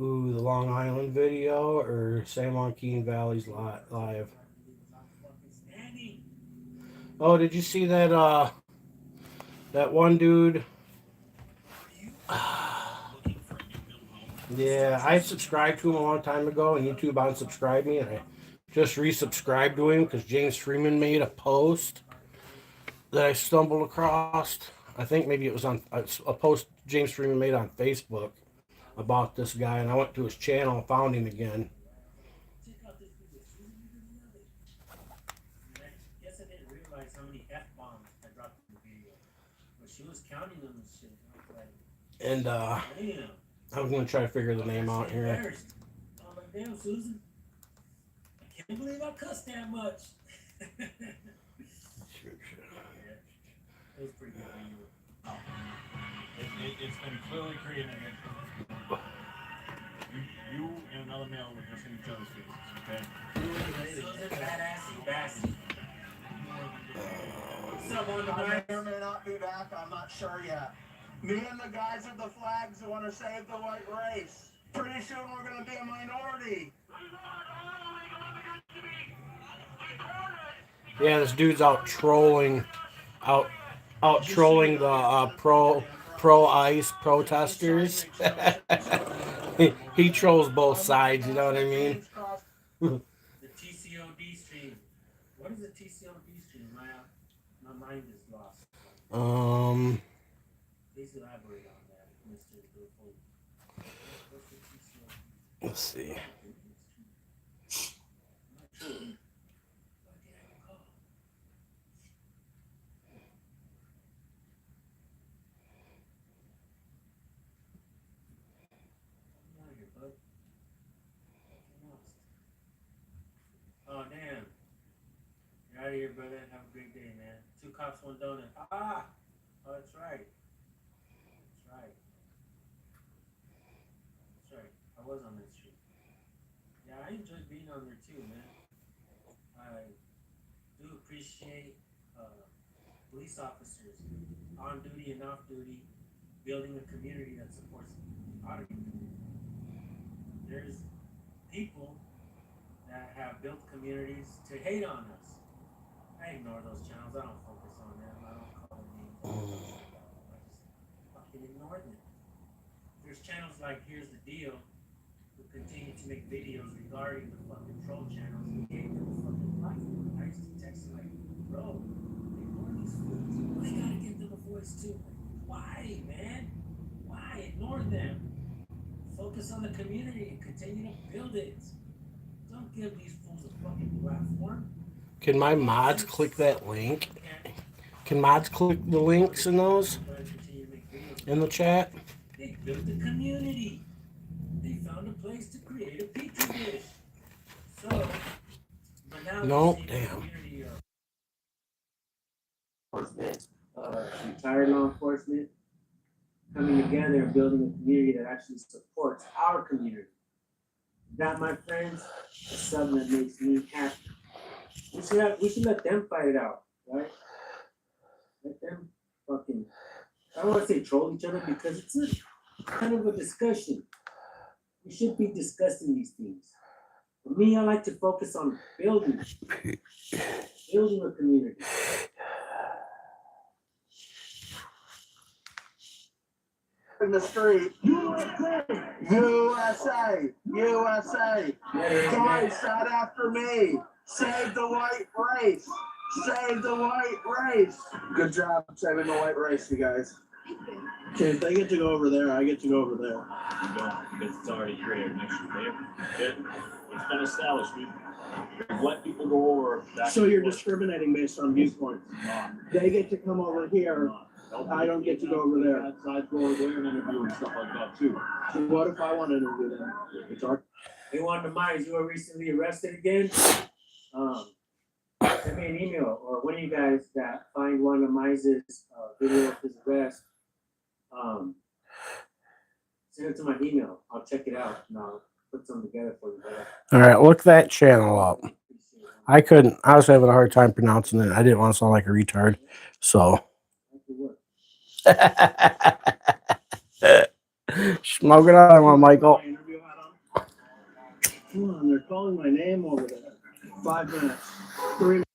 Ooh, the Long Island video or San Joaquin Valley's live. Oh, did you see that that one dude? Yeah, I subscribed to him a long time ago, and YouTube unsubscribed me, and I just resubscribed to him because James Freeman made a post that I stumbled across. I think maybe it was on a post James Freeman made on Facebook about this guy, and I went to his channel and found him again. Guess I didn't realize how many F-bombs I dropped in the video. But she was counting them and shit. And I was going to try to figure the name out here. I'm like, damn, Susan. I can't believe I cussed that much. It was pretty good. It's been clearly created. You and another male were just in each other's faces, okay? Susan, badassy, bassy. What's up, on the I mic? may or may not be back, I'm not sure yet. Me and the guys with the flags who want to save the white race. Pretty soon we're going to be a minority. Yeah, this dude's out trolling, out trolling the pro ICE protesters. he trolls both sides. You know what I mean? The TCOD stream. What is the TCOD stream? My mind is lost. Please elaborate on that, Mr. Billfold. Let's see. Oh, damn. You're out of here, brother. Have a great day, man. 2 cops, 1 donut. Ah! Oh, that's right. That's right. That's right. I was on that street. Yeah, I enjoyed being on there too, man. I do appreciate police officers on duty and off duty, building a community that supports our community. There's people that have built communities to hate on us. I ignore those channels. I don't focus on them. I don't call them names. I just fucking ignore them. There's channels like Here's the Deal who continue to make videos regarding the fucking troll channels and gave them a fucking platform. focus on the community and continue to build it. Don't give these fools a fucking platform. Can my mods click that link? Can mods click the links in those? In the chat? They built a community. They found a place to create a petri dish. So, but now No, we see damn. community retired law enforcement coming together and building a community that actually supports our community. That, my friends, is something that makes me happy. We should let them fight it out, right? Let them fucking, I don't want to say troll each other because it's a kind of a discussion. We should be discussing these things. For me, I like to focus on building a community. In the street. USA! USA! Guys, shout after me! Save the white race! Save the white race! Good job saving the white race, you guys. Okay, if they get to go over there, I get to go over there. You don't, because it's already created an extra layer. It's been established. We've let people go over. So you're discriminating based on viewpoints. They get to come over here. I don't get to go over there. Outside, go over there and interview and stuff like that too. What if I want to interview them? It's our. Hey, Juan Demise, you were recently arrested again. Send me an email, or one of you guys that find Juan Demise's video of his arrest. Send it to my email. I'll check it out and I'll put something together for you. All right, look that channel up. I was having a hard time pronouncing it. I didn't want to sound like a retard. So. Smoke it on, Michael. Come on, they're calling my name over there. 5 minutes. 3 minutes.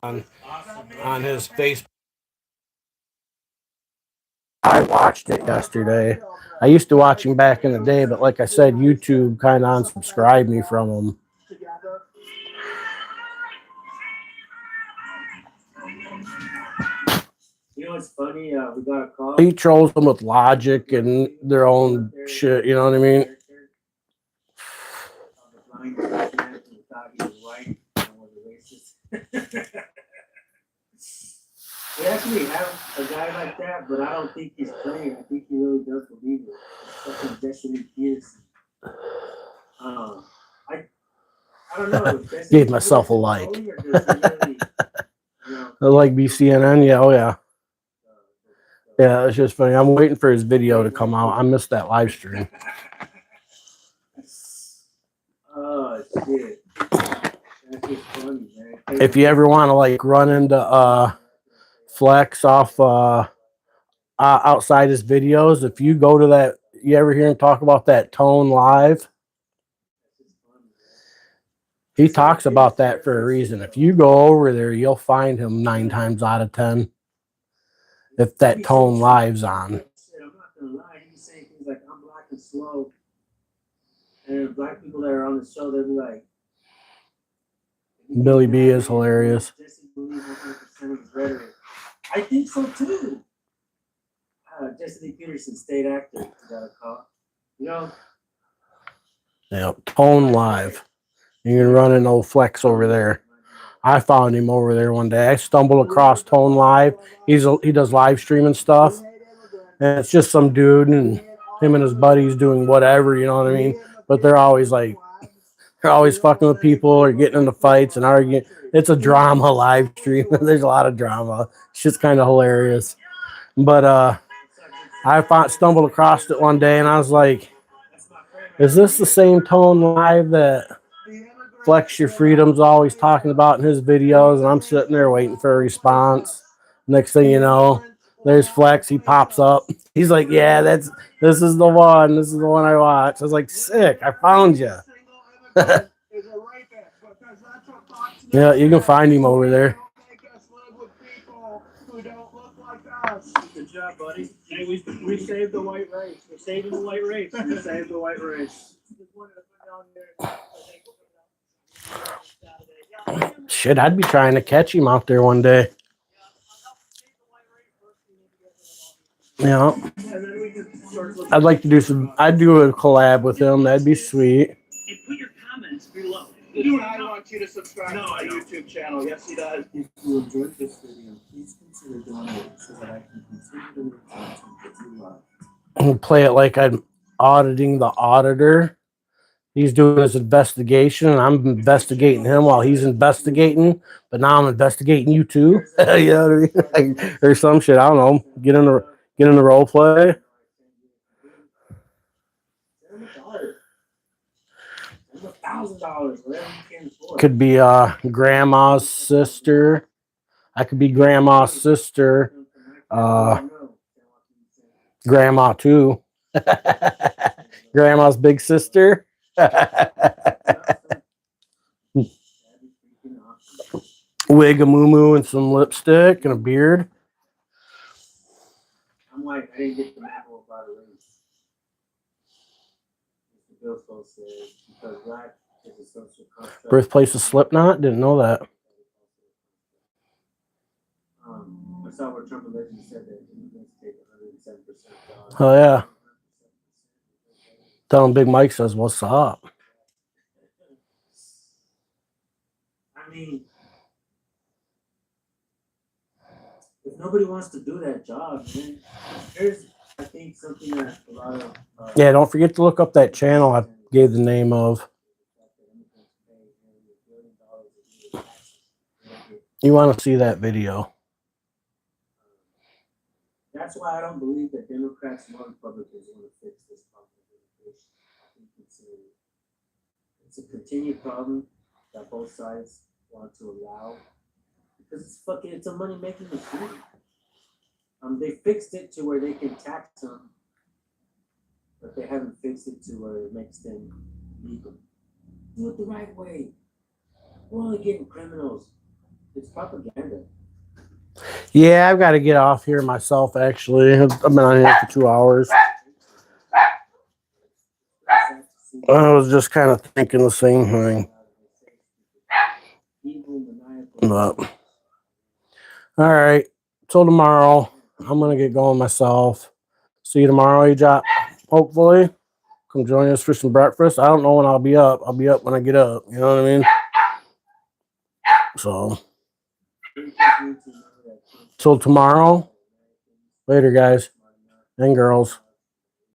On his Facebook. I watched it yesterday. I used to watch him back in the day, but like I said, YouTube kind of unsubscribed me from him. You know what's funny? We got a call. He trolls them with logic and their own shit, you know what I mean? We actually have a guy like that, but I don't think he's playing. I think he really does believe it. It's fucking Destiny Pearson. I don't know. Gave myself a like. I like BCNN, yeah, oh yeah. Yeah, it's just funny. I'm waiting for his video to come out. I missed that live stream. Oh shit. That's just funny, man. If you ever want to like run into Flex off outside his videos, if you go to that, you ever hear him talk about that Tone Live? He talks about that for a reason. If you go over there, you'll find him 9 times out of 10. If that Tone Live's on. I'm not gonna lie, he's saying things like I'm black and slow. And black people that are on the show, they'll be like, Billy B is hilarious. Jesse believes 100% of his rhetoric. I think so too. Jesse Peterson, state actor, got a call. You know? Yeah, Tone Live. You can run an old Flex over there. I found him over there one day. I stumbled across Tone Live. He does live streaming stuff. And it's just some dude and him and his buddies doing whatever, you know what I mean? But they're always fucking with people or getting into fights and arguing. It's a drama live stream. There's a lot of drama. It's just kind of hilarious. But I stumbled across it one day and I was like, is this the same Tone Live that Flex Your Freedom's always talking about in his videos? And I'm sitting there waiting for a response. Next thing you know, there's Flex. He pops up. He's like, yeah, this is the one. This is the one I watched. I was like, sick. I found you. Yeah, you can find him over there. Good job, buddy. Hey, we saved the white race. We're saving the white race. We saved the white race. Just wanted to put down there. Shit, I'd be trying to catch him out there one day. Yeah. I'd like to do some. I'd do a collab with him. That'd be sweet. And put your comments below. Dude, I want you to subscribe to my YouTube channel. Yes, he does. If you enjoyed this video, please consider donating so that I can continue to make content that you love. And play it like I'm auditing the auditor. He's doing his investigation, and I'm investigating him while he's investigating. But now I'm investigating you too. You know what I mean? Or some shit. I don't know. Get in the role play. $1,000, whatever you can afford. Could be grandma's sister. I could be grandma's sister. Grandma too. Grandma's big sister. Wig a moo and some lipstick and a beard. I'm like, I didn't get the memo about a race. Mr. Billfold says, because black is a social construct. Birthplace of Slipknot? Didn't know that. I saw where Trump allegedly said that immigrants take 107% jobs. Oh, yeah. Tell him Big Mike says, what's up? I mean, if nobody wants to do that job, man, here's, I think, something that a lot of... Yeah, don't forget to look up that channel I gave the name of. You want to see that video. That's why I don't believe that Democrats nor Republicans want to fix this problem of immigration. I think it's a continued problem that both sides want to allow because it's a money making machine. They fixed it to where they can tax them, but they haven't fixed it to where it makes them legal. Do it the right way. We're only getting criminals. It's propaganda. Yeah, I've got to get off here myself, actually. I've been on here for 2 hours. I was just kind of thinking the same thing. But, all right. Till tomorrow. I'm going to get going myself. See you tomorrow, AJ. Hopefully. Come join us for some breakfast. I don't know when I'll be up. I'll be up when I get up. You know what I mean? So, till tomorrow. Later, guys and girls.